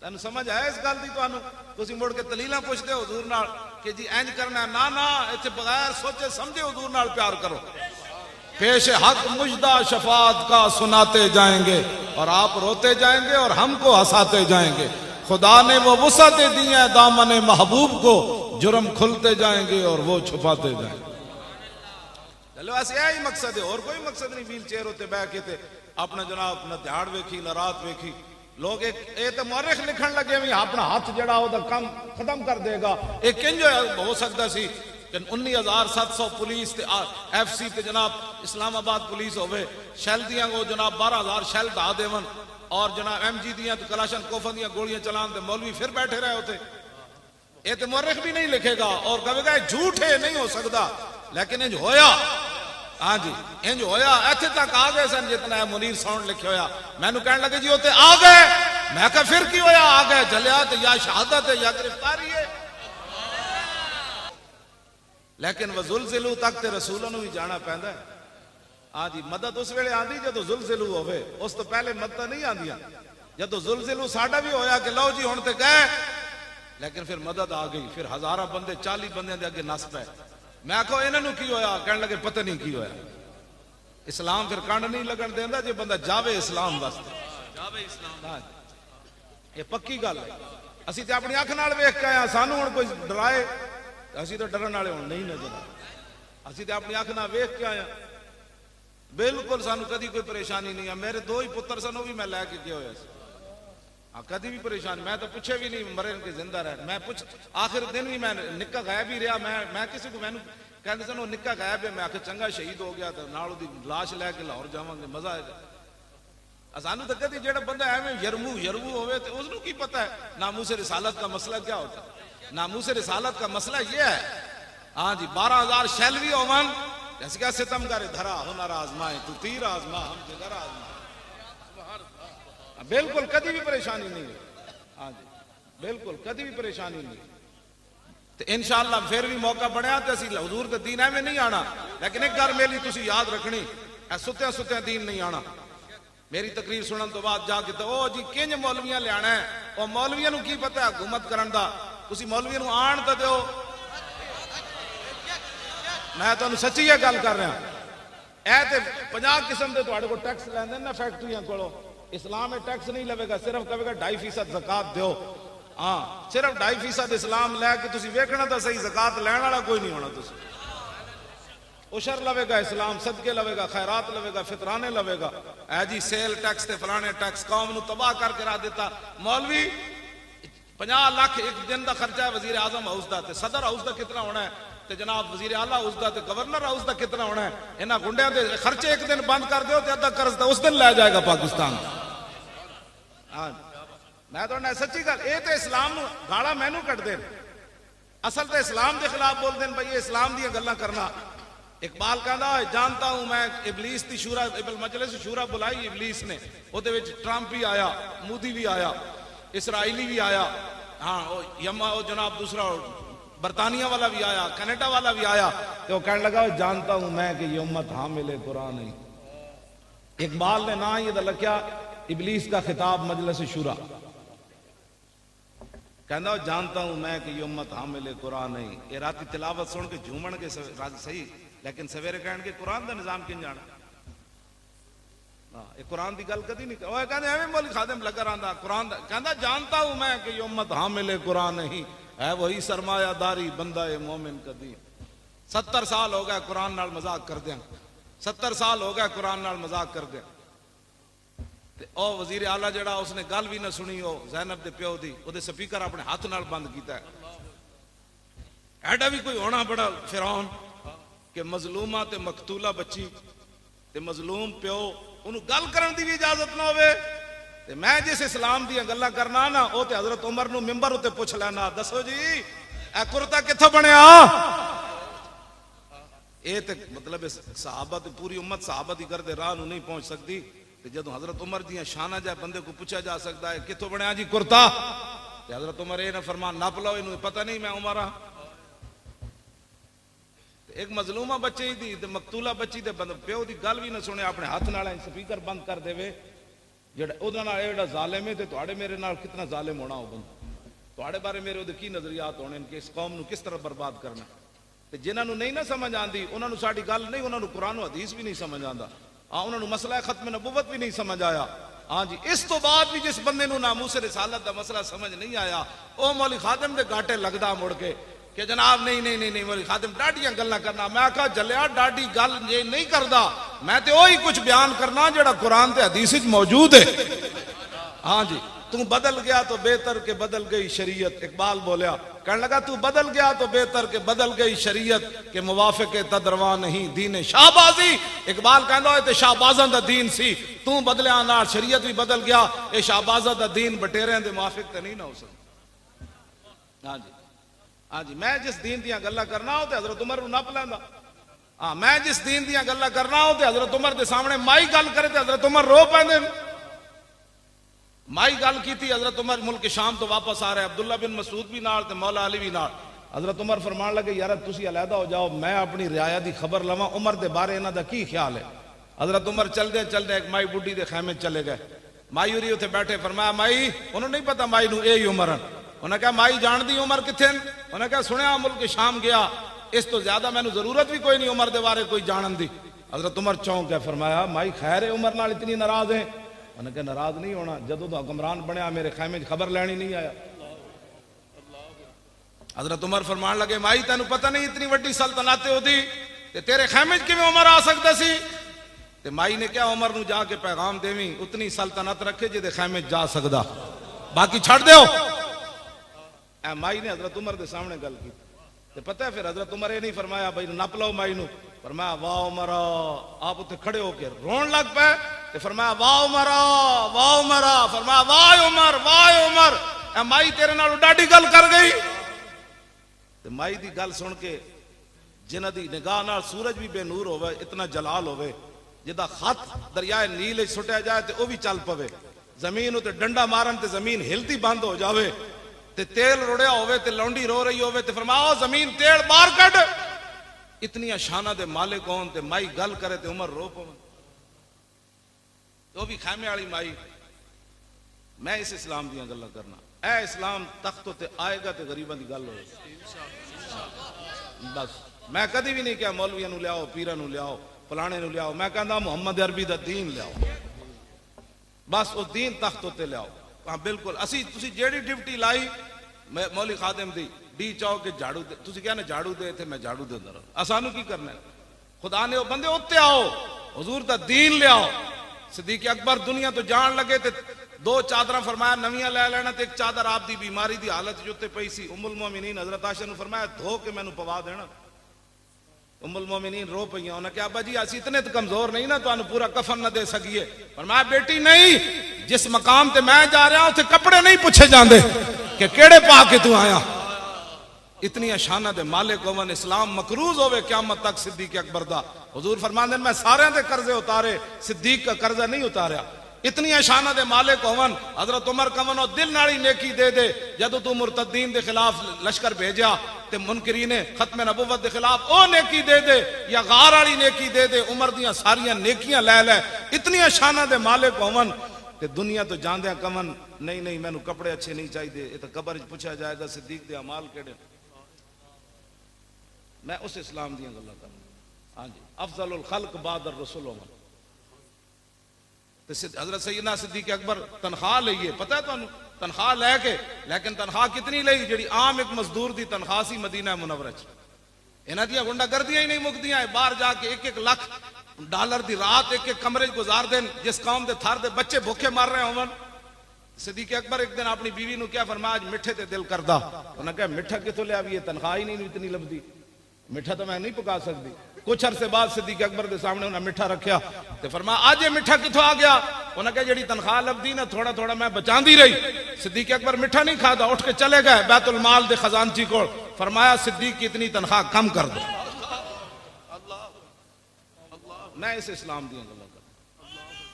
तेन समझ है इस गल दी? तुसी मुड़ के दलीलां पुछदे हो हुजूर नाल कि जी इंज करना है। ना ना, इत्थे बगैर सोचे समझे हुजूर नाल प्यार करो। पेश हक मुजदा शफात का सुनाते जाएंगे और आप रोते जाएंगे और हमको हंसाते जाएंगे। खुदा ने वो वुसअतें दी हैं दामन महबूब को, जुर्म खुलते जाएंगे और वो छुपाते जाएंगे। चलो ऐसे यही मकसद है, और कोई मकसद नहीं। व्हील चेयर उत्ते बैठ के अपना जनाब न दिहाड़ वेखी न रात वेखी। लोग एक तो मौरख लिखण लगे भी अपना हाथ जड़ा ओदा काम खत्म कर देगा। एक किंज हो सकता सी 19,700 पुलिस FC ते जनाब इस्लामाबाद पुलिस होवे, शैल दियां वो जनाब 12,000 शैल ढा देवन और जनाब MG दियां तो कलाशन कोफन दियां गोलियां चलान ते मौलवी फिर बैठे रहे होते। ये तो मौरख भी नहीं लिखेगा और कहेगा झूठ है, नहीं हो सकता। लेकिन इंज होया। हाँ जी इंज होया। इत्थे तक आ गए सन जितना है मुनीर साउंड लिखे होया। मैनू कहने लगे जी उते आ गए। मैं कहा फिर की होया? आ गए जलिया तो या शहादत है या गिरफ्तारी है। लेकिन वह जुलजिलू तक ते रसूलों नूं भी जाना पैंदा है। हाँ जी मदद उस वेले आंदी जदों जुलजिलू होवे, उस तो पहले मदद नहीं आंदियां। जदों जुलजिलू साडा भी होया कि लो जी हुण ते गए, लेकिन फिर मदद आ गई। फिर 1000 बंदे 40 बंदे दे अगे नस पे। मैं आखो इन्हां नूं की होया? कहने लगे पता नहीं की होया। इस्लाम फिर कंड नहीं लगन देंदा जे बंदा जावे इस्लाम वास्ते, जावे इस्लाम। ये पक्की गल है। असीं ते अपनी अख नाल वेख के आए, सानू हुण कोई डराए असीं तो डरन वाले हुण नहीं नजर। असीं तो अपनी अख नाल वेख के आए, बिल्कुल सानू कदी कोई परेशानी नहीं है। मेरे 2 ही पुत्र सन, वो भी मैं लैके गया होया सी। हाँ कदी भी परेशानी, मैं तो पूछे भी नहीं मरे के जिंदा रहे। मैं पूछ आखिर दिन भी मैं निक्का गायब ही रहा। मैं किसी को मैनू कहते सन निक्का गायब है, मैं आखिर चंगा शहीद हो गया तो नाल उहदी लाश लैके लाहौर जावांगे, मजा आएगा। सानू तो कदी जेड़ा बंदा एवें यरमू होवे ते उसनू की पता है नामूस रिसालत का मसला क्या होता है। नामूस रिसालत का मसला ये है। हाँ जी 12,000 शैल भी होवन, जैसे क्या सितम करे धरा हुनर आजमाए तू तीर आजमा हम जिगर आजमा। बिल्कुल कभी भी परेशानी नहीं है। हाँ जी बिल्कुल कभी भी परेशानी नहीं। तो इंशाअल्लाह फिर भी मौका बनया तो असीं हुजूर दे दीन में नहीं आना। लेकिन एक गल मेरी तुसीं याद रखनी, सुत्या सुत्या दीन नहीं आना। मेरी तकरीर सुनने तो बाद जाके तो ओ जी किंज मौलवियां लियाना है, और मौलवियां नूं की पता है हुकूमत करन दा। तुसीं मौलवियां नूं आण तो दिओ। मैं तुहानूं सच्ची ये गल कर रहा। ऐ ते 50 किस्म दे तुहाडे कोल टैक्स लैंदे ना फैक्ट्रियां कोलों। इस्लाम में टैक्स नहीं लवेगा, सिर्फ कहेगा 2.5% ज़कात दो। हाँ सिर्फ 2.5% इस्लाम लैके तुसीं वेखना तो सही, ज़कात लैण वाला कोई नहीं होना। तुसीं उशर लवेगा इस्लाम, सदके लवेगा, खैरात लवेगा, फितराने लवेगा। ऐ जी सेल टैक्स ते फलाने टैक्स कौम नूं तबाह करके रख दिता। मौलवी 50 लाख एक दिन का खर्चा है वजीर आजम हाउस का, सदर हाउस का कितना होना है, तो जनाब वजीर आला हाउस का, गवर्नर हाउस का कितना होना है। इन्होंने गुंडिया के खर्चे एक दिन बंद कर दो तो अद्धा कर्ज तो उस दिन लै जाएगा पाकिस्तान। हाँ मैं तो सच्ची गल, ये तो इस्लाम गाला मैनू कटते असल तो इस्लाम के खिलाफ बोलते हैं। भाई इस्लाम दी गल्लां करना। इकबाल कहता जानता हूं मैं इबलीस की शूरा मजलिस शूरा बुलाई इबलीस ने, उहदे विच ट्रंप भी आया, मोदी भी आया, इसराइली भी आया। हाँ यमा वो जनाब दूसरा बरतानिया वाला भी आया, कनाडा वाला भी आया। तो कहने लगा जानता हूं मैं कि ये उम्मत हामिल कुरान नहीं। इकबाल ने ना ये लख्या इबलीस का खिताब मजलिस शूरा। कहना जानता हूं मैं कि ये उम्मत हामिल कुरान नहीं। ये राती तिलावत सुन के झूमन के सही, लेकिन सवेरे कहन के कुरान का निजाम किन जाना। ये कुरान की गल कदी नहीं कहते एवं मौलवी खादिम लगा रहा कुरान कहना जानता हूं मैं कि ये उम्मत हामिल कुरान नहीं है वही सरमायादारी बंदा है मोमिन कदी। 70 साल हो गए कुरान नाल मजाक कर दिया, 70 साल हो गए कुरान नाल मजाक कर दिया। ओ वजीर आला जड़ा उसने गल भी ना सुनी हो ज़ैनब दे प्यो दी, ओदे स्पीकर अपने हाथ नाल बंद किया है। ऐडा भी कोई होना बड़ा फिरौन कि मजलूमा ते मकतूला बच्ची ते मजलूम प्यो उन्होंने गल करन दी भी इजाजत ना होवे। ते मैं जिस इस्लाम दी गल्लां करना ना ओ ते हजरत उमर नू मिंबर उत्ते पुछ लेना, दसो जी ए कुर्ता कित्थों बनया। ये ते मतलब सहाबा ते पूरी उम्मत सहाबा दी करदे राह नू नहीं पहुंच सकती। ते जदों हजरत उमर दी शाना जाए बंदे को पूछा जा सकता है कित्थों बनया जी कुर्ता, ते हजरत उमर ये ना फरमान नप लो इनू पता नहीं मैं उमर हाँ। एक मजलूमा बच्चे दी ते मकतूला बच्ची दे प्यो दी गल भी ना सुने अपने हाथ नाल स्पीकर बंद कर देवे। जेड़ा ओदा नाल एड़ा जालिम है ते तुहाडे मेरे नाल कितना जालिम होना हो बंदा। तुहाडे बारे मेरे ओदे की नजरियात होने कि इस कौम नू किस तरह बर्बाद करना। ते जिन्हां नू नहीं ना समझ आंदी उन्हां नू साडी गल नहीं, उन्हां नू कुरान हदीस भी नहीं समझ आंदा। हाँ उन्हां नू मसला खत्म नबुवत भी नहीं समझ आया। हाँ जी इस तो बाद भी जिस बंदे नू नामूस रिसालत दा मसला समझ नहीं आया ओ मौलवी खादिम दे घाटे लगदा मुड़ के कि जनाब नहीं नहीं नहीं नहीं मौलवी खादिम डाडियां गल्लां करना। मैं आखा जलिया डाडी गल ये नहीं करदा, मैं तो वही कुछ बयान करना जेड़ा कुरान ते हदीस विच मौजूद है। हाँ जी तू बदल गया तो बेहतर के बदल गई शरीयत। इकबाल बोलिया कहने लगा तू बदल गया तो बेहतर के बदल गई शरीयत के मुवाफिक तदरवा नहीं दीन शाहबाजी। इकबाल कहंदा है ते शाहबाजां दा दीन सी, तू बदलिया नाल शरीयत भी बदल गया, ये शाहबाजां दा दीन बटेरियां दे मुवाफिक ते नहीं ना हो सकदा। हाँ जी हाँ जी मैं जिस दीन दियां गल्लां करना हो ते हजरत उमर नू नप लैंदा। हाँ मैं जिस दीन दियां गल्लां करना हो ते हजरत उमर दे सामने माई गल करे ते हजरत उमर रो पैंदे। माई गल की थी हजरत उमर मुल्क शाम तो वापस आ रहे अब्दुल्ला बिन मसूद भी नाल ते मौला अली भी नाल। हजरत उमर फरमान लगे यार तुसी अलहदा हो जाओ मैं अपनी रियाया दी खबर लवा उमर दे बारे इन्हां दा की ख्याल है। हजरत उमर चलदे चलदे एक माई बुढ़ी दे खैमे चले गए। माई उरी उत्थे बैठे फरमाया माई उन्होंने नहीं पता माई नू यही उमर है। उन्हें कहा माई जान दी उमर किथे। उन्हें कहा सुनिया मुल्क शाम गया, इस तो ज्यादा मैनू जरूरत भी कोई नहीं उमर दे बारे कोई जानन दी। हजरत उमर चौंक के फरमाया माई खैर है उमर नाल इतनी नाराज है। उन्हें कहा नाराज नहीं होना, जदों दा हुक्मरान बनया मेरे खैमे खबर लैनी नहीं आया। हजरत उमर फरमान लगे माई तेन पता नहीं इतनी वड्डी सल्तनत होती ते तेरे खैमे किवें उमर आ सकदा सी। ते माई ने क्या उमर नू जाके पैगाम देवी उतनी सल्तनत रखे जिहदे खैमे जा सकदा, बाकी छड़ दिओ। ए माई ने हजरत उमर के सामने गल की ते पता है फिर हजरत उमर ये नहीं फरमाया भाई नप लो माई नू, फरमाया वाह उमरा। आप उत्थे खड़े होकर रोन लग पे ते फरमाया वाह उमरा वाह उमरा। फरमाया वाह उमर वाह उमर। ए माई तेरे नाल डाडी गल कर गई। ते माई दी गल सुन के जिन्हां दी निगाह नाल सूरज भी बेनूर होवे इतना जलाल होवे जिदा खत दरियाए नील सुटिया जाए ते ओ भी चल पवे, जमीन उते डंडा मारन ते जमीन हिलती बंद हो जावे, ते तेल रुड़िया होवे ते लौंडी रो रही होवे ते फरमाओ जमीन तेल बाहर कट। इतनी शाना दे मालिक होन ते माई गल करे ते उमर रो पवे। तो भी खैमे वाली माई। मैं इस इस्लाम दियां गल्लां करना, ए इस्लाम तख्त ते आएगा ते गरीबां दी गल होवे बस। मैं कदी भी नहीं कहा मौलवियां नू लियाओ पीरां नू लियाओ फलाने नू लियाओ, मैं कहंदा मुहम्मद अरबी दा दीन लियाओ बस। वो दीन तख्त उत्ते लियाओ। हाँ बिल्कुल असी तुसी जेड़ी ड्यूटी लाई मौलवी खादिम दी डी चौक के झाड़ू दे तुसी कहने झाड़ू दे थे मैं झाड़ू देंदा रहा। असानू की करना है खुदा ने वो बंदे उत्ते आओ हुजूर दा दीन लियाओ। सिद्दीक अकबर दुनिया तो जान लगे ते 2 चादर फरमाया नवियां ले लेना ते एक चादर आप दी बीमारी दी हालत जुते पई सी। उम्मुल मोमिनीन हजरत आयशा ने फरमाया धो के मैनू पवा देना। उम्मुल मोमिनीन रो पईयां। उन्हें कहा अब्बा जी असी इतने तो कमजोर नहीं ना तुहानू पूरा कफन न दे सकीए। फरमाया बेटी नहीं, जिस मकाम ते मैं जा रहा उत्थे कपड़े नहीं पूछे जांदे कि केड़े पा के तू आया। इतनी शाना दे मालिक होवन इस्लाम मकरूज होवे क़यामत तक सिद्दीक अकबर दा। हुजूर फरमांदे मैं सारे दे कर्जे उतारे सिद्दीक का कर्जा नहीं उतारा। इतनी शाना दे मालिक होवन हजरत उमर कवन दिल नाली नेकी दे दे जदों तू मुर्तदीन दे खिलाफ लश्कर भेजा ते मुनकरीन खत्म नबुवत दे खिलाफ ओ नेकी दे दे या गार वाली नेकी दे दे। उमर दियां सारियां नेकियां लै लै। इतनी शाना दे मालिक होवन ते दुनिया तो जांदे कवन नहीं नहीं मैनू कपड़े अच्छे नहीं चाहिए, ये तो कबर पूछा जाएगा सिद्दीक दे अमाल केड़े। मैं उस इस्लाम दी गल्लां कर, हाँ जी, अफजलुल खल्क बादर रसूल उमर। हजरत सैयदना सिद्दीक अकबर तनख्वाह लईए, पता है तुहानू तनख्वाह लैके, लेकिन तनख्वाह कितनी लई जी आम एक मजदूर की तनख्वाह सी मदीना मुनव्वरा च। इन्हां दी गुंडागर्दियां ही नहीं मुकदियां, बाहर जाके $1-1 लाख की रात एक एक कमरे गुजार देन, जिस कौम के थर दे बच्चे भूखे मर रहे होवन। सिद्दीक अकबर एक दिन अपनी बीवी को क्या फरमाया, आज मिठे ते दिल करदा। उन्हें कहा मिठा कितों लिया, भी तनख्वाह ही नहीं इतनी लभदी, मिठा तो मैं नहीं पका सकती। कुछ अरसे बाद सिद्दीक अकबर के सामने उन्हें मिठा रखा तो फरमाया आज ये मिठा कितों आ गया। उन्हें कहा जी तनख्वाह लभदी ना, थोड़ा थोड़ा मैं बचाती रही। सिद्दीक अकबर मिठा नहीं खाता, उठ के चले गए बैतुल माल दे खजानची को, फरमाया सिद्दीक की इतनी तनख्वाह कम कर दो। मैं इस इस्लाम दी गल्लां कर,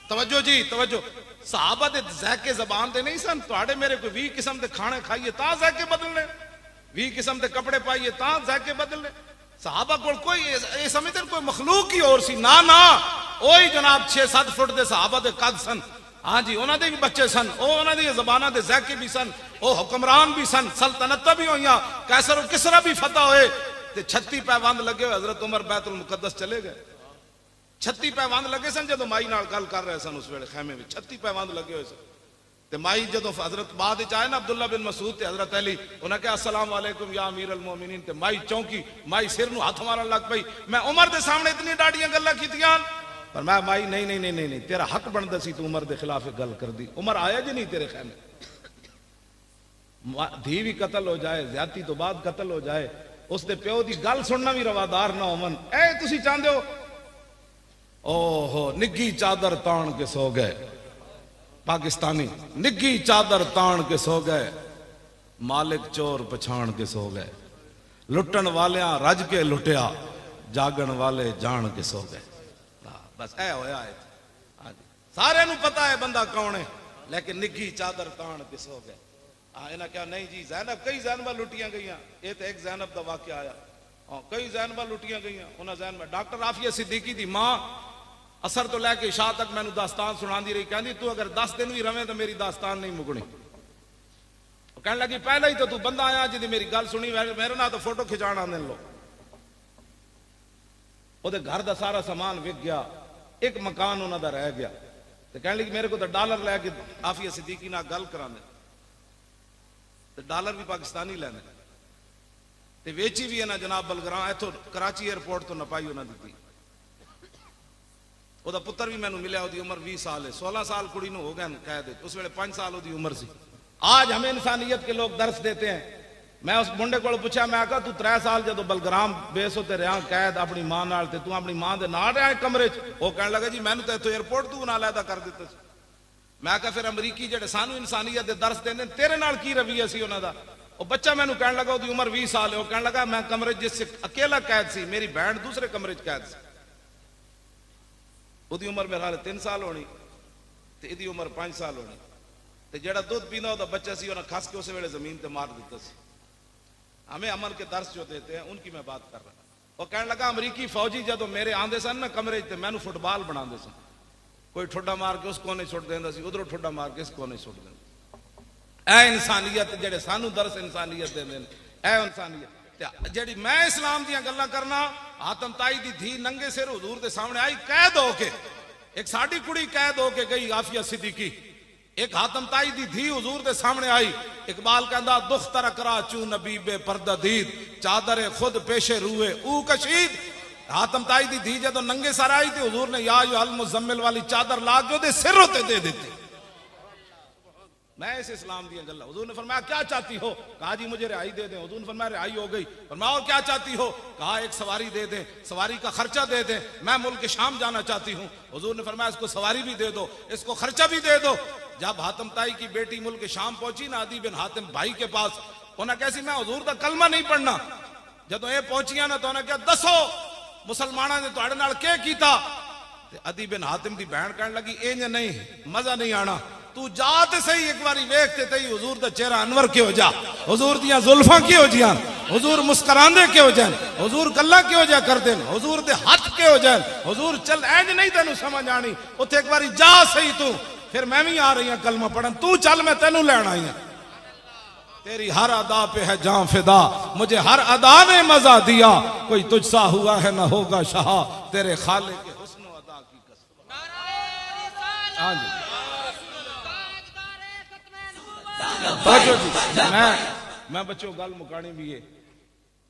तवज्जो जी तवज्जो। सहाबा दे ज़ायके ज़बान दे नहीं सन, तुहाडे मेरे कोई 20 किस्म के खाने खाइए तां ज़ायके बदलने, 20 किस्म के कपड़े पाइए तां ज़ायके बदलने। सहाबा को कोई ये समझते कोई मखलूक ही और सी, ना ना ओही जनाब 6-7 फुट दे सहाबा दे कद सन। हाँ जी, उन्हां दे भी बच्चे सन, उन्हां दी ज़बानां दे ज़ायके भी सन, ओ हुक्मरान भी सन, सल्तनत भी होइयां, कैसर और किसरा भी फतह होए ते 36 पैबंद लगे हुए। हजरत उमर बैतुल मुकद्दस चले गए, 36 पैबंद लगे सन जो माई नाल गल कर रहे सन उस वेले खैमे में 36 पैबंद लगे हुए सन। ते माई जो हजरत बाद आए ना अब्दुल्ला बिन मसूद ते हजरत अली, उन्हें कहा अस्सलाम वालेकुम या अमीर अल मोमिनीन, ते माई चौंकी, माई सिर नूं हाथ मारन लग पई। मैं उमर दे सामने इतनी डाडियां गल्लां कीतियां, पर मैं माई नहीं नहीं नहीं नहीं नहीं तेरा हक बनदा सी, तू उमर दे खिलाफ गल कर दी। उमर आया जी नहीं तेरे खैमे, धी भी कतल हो जाए, ज्यादती तो बाद कतल हो जाए, उसके प्यो की गल सुनना भी रवादार ना होवन। ए तुसी चाहते हो, ओहो निग्गी चादर तान के सो गए, पाकिस्तानी निग्गी चादर तान के सो गए, मालिक चोर पछाण के सो गए, लुटन वाले रज के लुटिया, जागन वाले जान के सो गए। बस ऐ होया है, सारे नूं पता है बंदा कौन है, लेकिन निग्गी चादर तान के सो गए। हाँ इन्हें क्या नहीं जी ज़ैनब, कई ज़ैनबा लुटियां गई, ये तो एक ज़ैनब का वाकया आया, हाँ कई ज़ैनबा लुटियां गई। उन्हें ज़ैनब डॉक्टर आफिया सिद्दीकी की मां असर तो लैके शाह तक मैनू दास्तान सुनाती रही, कहती तू अगर 10 दिन भी रवे तो मेरी दास्तान नहीं मुकनी। कहने लगी पहले ही तो तू बंदा आया जी मेरी गल सुनी, मेरे ना तो फोटो खिंचाण आने लो। ओदे घर का सारा सामान विक गया, एक मकान उन्होंने रह गया। तो कहने लगी मेरे को तो डॉलर लैके आफिया सिद्दीकी नाल गल कराने, तो डॉलर भी पाकिस्तानी लैने, ते वेची भी है ना जनाब बलगरां इथों कराची एयरपोर्ट तो नपाई उन्हें दी। ओदा पुत्र भी मैंने मिले, ओदी उम्र 20 साल है, 16 साल कुड़ी नूं हो गए कैद, उस वेले 5 साल ओदी उम्र सी। आज हमें इंसानियत के लोग दर्श देते हैं। मैं उस मुंडे को पूछा, मैं आखा तू 3 साल जो बलगराम बेस होते रहा कैद अपनी मां नाल, ते तू अपनी मां दे नाल रहा कमरे च? वो कहने लगा जी मैंने तो इथों एयरपोर्ट तू ना लैदा कर दिता। मैं कहा फिर अमरीकी जेडे सानू इंसानियत दे दर्श देंदे तेरे नाल की रवैया सी उन्हां दा? वो बच्चा मैनू कहने लगा ओदी उम्र 20 साल है, वो कहने लगा मैं कमरे जिस अकेला कैद सी, मेरी बहन दूसरे कमरे च कैद सी। ओदी उम्र मेरे हाल 3 साल होनी, ते इहदी उम्र 5 साल होनी, ते जेड़ा दूध पींदा ओदा बच्चा सी उन्हें खस के उस वेले जमीन ते मार दिता सी। हमें अमल के दर्श जो देते हैं उनकी मैं बात कर रहा। वो कहने लगा अमरीकी फौजी जदों मेरे आंदे सन ना कमरे च, मैनू फुटबॉल बनाते सन, कोई ठुड्डा मार के उस कोने सुट देंदा सी, उधरों ठुड्डा मार के इस कोने सुट देंदा। ऐ इंसानियत जेडे सानू दर्श इंसानियत देंदे ने, ऐ इंसानियत जेडी मैं इस्लाम दियां गल्लां करना। आतम ताई दी धी नंगे सिर हुजूर दे सामने आई कैद होके, एक साडी कुड़ी कैद होके गई आफिया सिद्दीकी, एक हातम ताई दी धी हुजूर दे सामने आई। इकबाल कहंदा दुख तरकरा चू नबी बे पर्दा दीद, चादर खुद पेशे रूए ऊ कशीद। हातम ताई दी धी जदों नंगे सर आई तो हुजूर ने या अल मुजम्मिल वाली चादर ला के ओदे सिर होते दे दी। मैं इस इस्लाम दी गल्लां, हुजूर ने फरमाया क्या चाहती हो? कहा जी मुझे रिहाई दे दें। हुजूर ने फरमाया रिहाई हो गई। फरमाया और क्या चाहती हो? कहा एक सवारी दे दें, सवारी का खर्चा दे दें, मैं मुल्क शाम जाना चाहती हूँ। हुजूर ने फरमाया इसको सवारी भी दे दो, इसको खर्चा भी दे दो। जब हातम ताई की बेटी मुल्क शाम पहुंची ना अदी बिन हातिम भाई के पास, उन्हें कैसी मैं हुजूर का कलमा नहीं पढ़ना। जदों ये पहुंचिया ना तो उन्हें क्या दसो मुसलमाना ने तुहाडे नाल क्या कीता? अदी बिन हातिम की बहन कहने लगी इंज नहीं, मजा नहीं आना, तू जा ते सही एक बारी वेखते तई हुजूर दा चेहरा अनवर क्यों जा, हुजूर दियां जुल्फां क्यों जियां, हुजूर मुस्कुरांदे क्यों जान, हुजूर गल्लां क्यों जा करदे, हुजूर दे हाथ क्यों जान, हुजूर चल इंज नहीं तेनू समझ आनी, उत्थे एक बारी जा सही तू। फिर मैं भी आ रही हूं कलमा पढ़न, तू चल मैं तेनू लैन आई हूं। तेरी हर अदा पे है जान फिदा, मुझे हर अदा ने मजा दिया, कोई तुझसा हुआ है ना होगा शाह, तेरे खाले के हुस्न अदा की कसम। हाँ जी मैं बच्चों गल मुकानी भी है,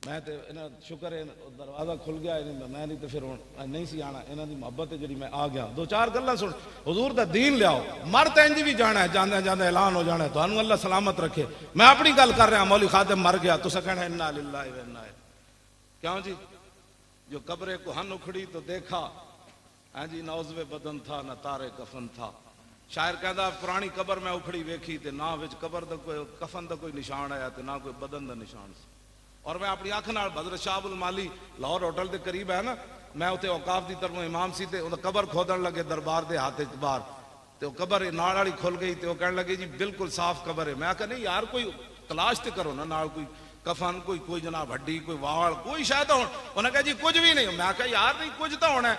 मैं तो इन्हें शुक्र है दरवाजा खुल गया, मैं नहीं तो फिर नहीं सी आना, इन्हों की मुहब्बत है जी मैं आ गया। दो चार गल्लां सुन, हुजूर दा दीन लियाओ, मर तो इंज भी जाना है, जाने जाने ऐलान हो जाना है, तो अल्लाह सलामत रखे। मैं अपनी गल कर रहा, मौली खादिम मर गया, तुसा कहना इन्ना लिल्लाहि व इन्ना इलैहि। क्यों जी, जो कब्रे कुहन उखड़ी तो देखा, हाँ जी नौजवे बदन था न तारे कफन था। शायर कहता पुरानी कबर मैं उखड़ी वेखी ते ना विच कबर दा कोई कफन दा कोई निशान आया ते ना कोई बदन दा निशान सी। और मैं अपनी अख नाल हज़रत शाह उल माली लाहौर होटल के करीब है ना, मैं उत्ते औकाफ की तरफों इमाम सी ते उहदा कबर खोदन लगे दरबार के हाथ बाहर, तो कबर नाल वाली खुल गई, तो कहने लगे जी बिल्कुल साफ कबर है। मैं कहा नहीं यार कोई तलाश तो करो ना, नाल कोई कफन कोई जनाब हड्डी कोई वाल कोई शायद हो। उन्हें कहा जी कुछ भी नहीं। मैं कहा यार नहीं कुछ तो होना है।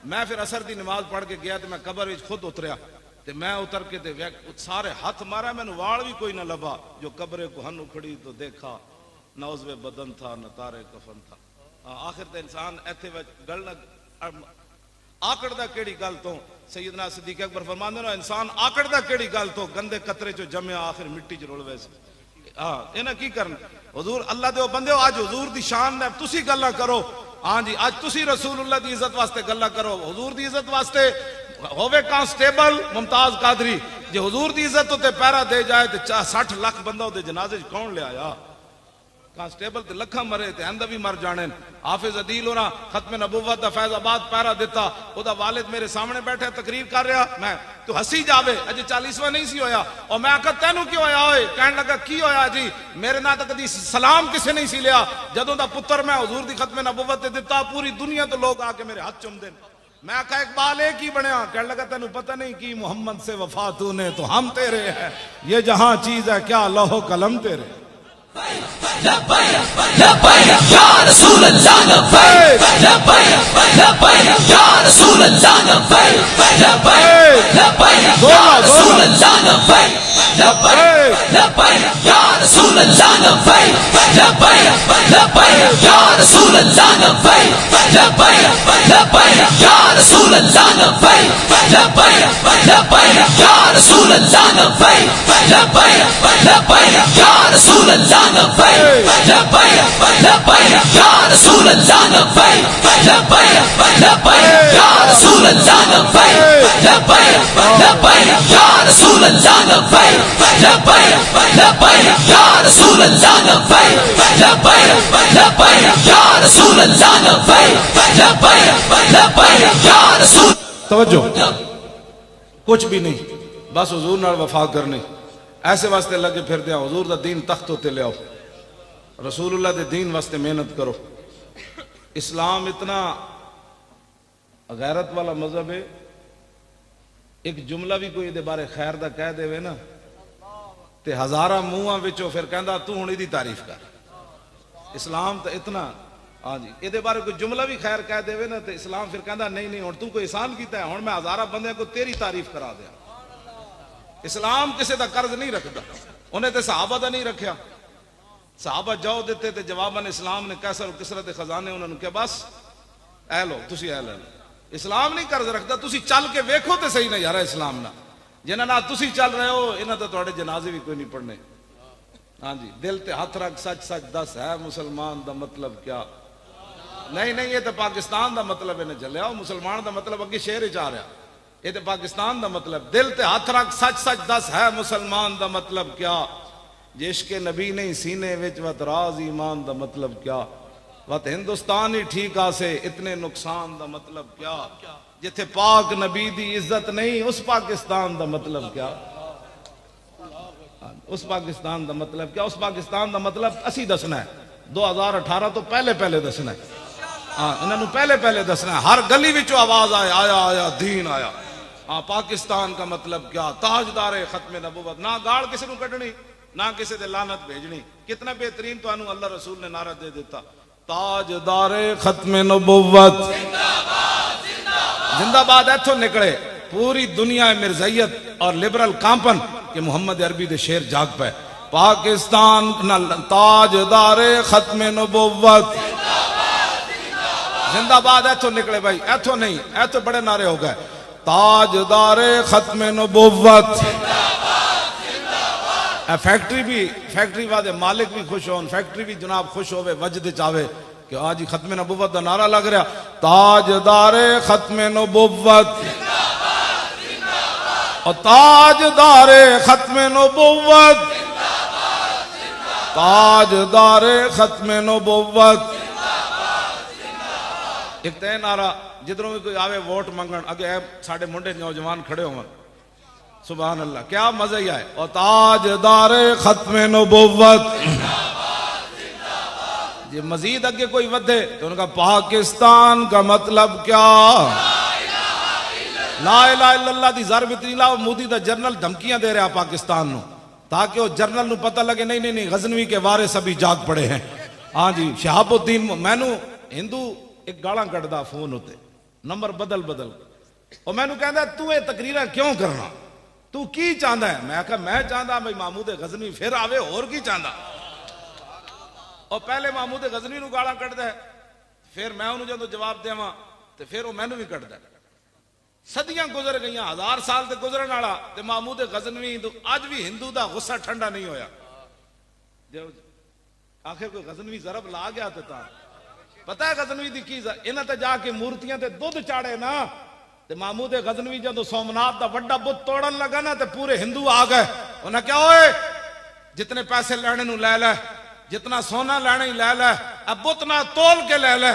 मैं फिर असर की नमाज पढ़ के गया तो मैं कबर में खुद उतरिया, तो मैं उतर के सारे हाथ मारा, मैंने वाल भी कोई ना लभा। जो कब्रे को हन उखड़ी तो देखा, नौजवे बदन था न तारे कफन था। आखिर तो इंसान इत्थे गल आकड़दा केड़ी गल तो, सैयदना सिद्दीक अकबर फरमांदे ने इंसान आकड़दा केड़ी गल तो, गंदे कतरे चो जम्या आखिर मिट्टी च रुल वैसे। हाँ इन्हें की करन, हुजूर अल्लाह दे बंदे हो, अज हुजूर दी शान ने तुसी गल्लां करो। हाँ जी अज तुसी रसूलुल्लाह दी इज्जत वास्ते गल्लां करो, हुजूर दी इज्जत वास्ते होवे कांस्टेबल मुमताज कादरी, जे हुजूर दी इज्जत उत्ते पैरा दे जाए तो 60 लाख बंदा उहदे जनाजे च कौन ले आया। कांस्टेबल ते लखा मरे ते अंदा भी मर जाने। हाफिज अदील होना खत्म नबुव्वत दा फैजाबाद पैरा दिता, ओदा वालिद मेरे सामने बैठा तकरीर कर रहा, मैं तू हसी जावे अजे 40वां नहीं सी होया। और मैं आखा तेनू क्यों होया होए, कहने लगा की होया जी मेरे ना तो कदी सलाम किसे नहीं सी लिया, जदों दा पुत्र मैं हुजूर दी खत्म नबुव्वत ते दिता पूरी दुनिया तो लोग आके मेरे हाथ चुमदे। मैं आखा इकबाल एक ही बनया, कहने लगा तेनू पता नहीं की मोहम्मद से वफा तूने तो हम तेरे है, ये जहां चीज है क्या लौह कलम तेरे। तवज्जो कुछ भी नहीं, बस हुजूर नाल वफा करनी, ऐसे वास्ते लगे फिरदे हुजूर दा दीन तख्त उत्ते ले आओ, रसूलुल्लाह दे दीन वास्ते मेहनत करो। इस्लाम इतना गैरत वाला मजहब है, एक जुमला भी कोई दे बारे खैर दा कह देवे ना ते हजारा मुंहां विचों फिर कहंदा तू हुण इहदी तारीफ कर। इस्लाम तो इतना हाँ जी ये बारे कोई जुमला भी खैर कह देवे ना तो इस्लाम फिर कहता नहीं नहीं हुण तू कोई एहसान कीता है, हुण मैं हजारा बंदे को तेरी तारीफ करा दिया। इस्लाम किसी का कर्ज नहीं रखता, उन्हें तो सहाबा का नहीं रखा। सहाबा जाओ देते तो जवाबन इस्लाम ने कैसर किसरत खजाने उन्होंने क्या बस ऐ लो तुसी ऐ लो। इस्लाम नहीं कर्ज रखता, तुसी चल के वेखो तो सही ना यार इस्लाम ना, जिन्हां नाल तुसी चल रहे हो इन्हां तो तुहाडे जनाजे भी कोई नहीं पढ़ने। हाँ जी दिल ते हथ रख सच सच दस है मुसलमान दा मतलब क्या। नहीं नहीं ये तो पाकिस्तान दा मतलब इन्हें चलिया, मुसलमान दा मतलब अगे शेर च आ रहा, ये तो पाकिस्तान दा मतलब। दिल ते हथ रख सच सच दस है मुसलमान दा मतलब क्या, जिसके नबी नहीं सीने विच वत राज ईमान दा मतलब क्या, वत हिंदुस्तान ही ठीक आसे इतने नुकसान दा मतलब क्या, जिथे पाक नबी दी इज्जत नहीं उस पाकिस्तान दा मतलब क्या। उस पाकिस्तान दा मतलब क्या, उस पाकिस्तान दा मतलब असी दसना है 2018 तो पहले पहले दसना है। हाँ इन्होंने पहले पहले दसना है, हर गली विचों आवाज आए आया आया दीन आया। हाँ पाकिस्तान का मतलब क्या, ताजदार खत्म नबुवत, ना गाल किसी को कटनी ना किसी दे लानत भेजनी। कितना बेहतरीन तो अल्लाह रसूल ने नारा दे देता, ताजदार खत्म नबुवत जिंदाबाद। इथों निकले पूरी दुनिया मिर्जैयत और लिबरल कांपन कि मोहम्मद अरबी दे शेर जाग पे पाकिस्तान ताजदारे खत्मे नबुव्वत जिंदाबाद। ऐथों निकले भाई, ऐथों नहीं, ऐथों बड़े नारे हो गए। ताजदारे खत्मे नबुव्वत। फैक्ट्री वाले मालिक भी खुश हो, फैक्ट्री भी जनाब खुश होवे, वजद चावे कि आज ही खत्मे नबुव्वत का नारा लग रहा। ताजदारे खत्मे नबुव्वत और ताजदारे खत्मे नबुव्वत, ताजदारे खत्मे नबुव्वत। एक तय नारा जिधरों भी कोई आवे वोट मंगन अगे साढ़े मुंडे नौजवान खड़े हो, सुभान अल्लाह, क्या मजा ही आए। और ताजदारे खत्मे नबुव्वत। ये मजीद अगे कोई वधे तो उनका पाकिस्तान का मतलब क्या? ला इलाहा इल्लल्लाह दी ज़रब इतनी लाओ। मोदी दा जर्नल धमकियां दे रहा पाकिस्तान नु ताकि वो जर्नल नु पता लगे नहीं नहीं नहीं गजनवी के वारिस अभी जाग पड़े हैं। हाँ जी, शहाबुद्दीन मैनू हिंदू एक गाला कटदा फोन उत्ते नंबर बदल बदल और मैनू कहंदा तू ये तकरीर क्यों करना, तू की चाहता है? मैं कहा मैं चाहता भाई महमूद गजनवी फिर आवे, और की चाहता। और पहले महमूद गजनवी नु गाला कटदा है, फिर मैं उन्होंने जो जवाब देवा तो फिर वो मैनू भी कटदा। सदियां गुजर गई, 1000 साल से गुजरन वाला ते महमूद गजनवी अज भी हिंदू का गुस्सा ठंडा नहीं होया। आखिर कोई गजनवी जरब ला गया तो पता है गजनवी की की इन्हें तो जाके मूर्तियां ते दुध चाड़े ना ते महमूद गजनवी जो सोमनाथ का बड़ा बुत तोड़न लगा ना तो पूरे हिंदू आ गए। उन्हें क्या होए जितने पैसे लेने नु ले ले, जितना सोना लेने ही ले ले, अब बुत ना तोल के ले ले,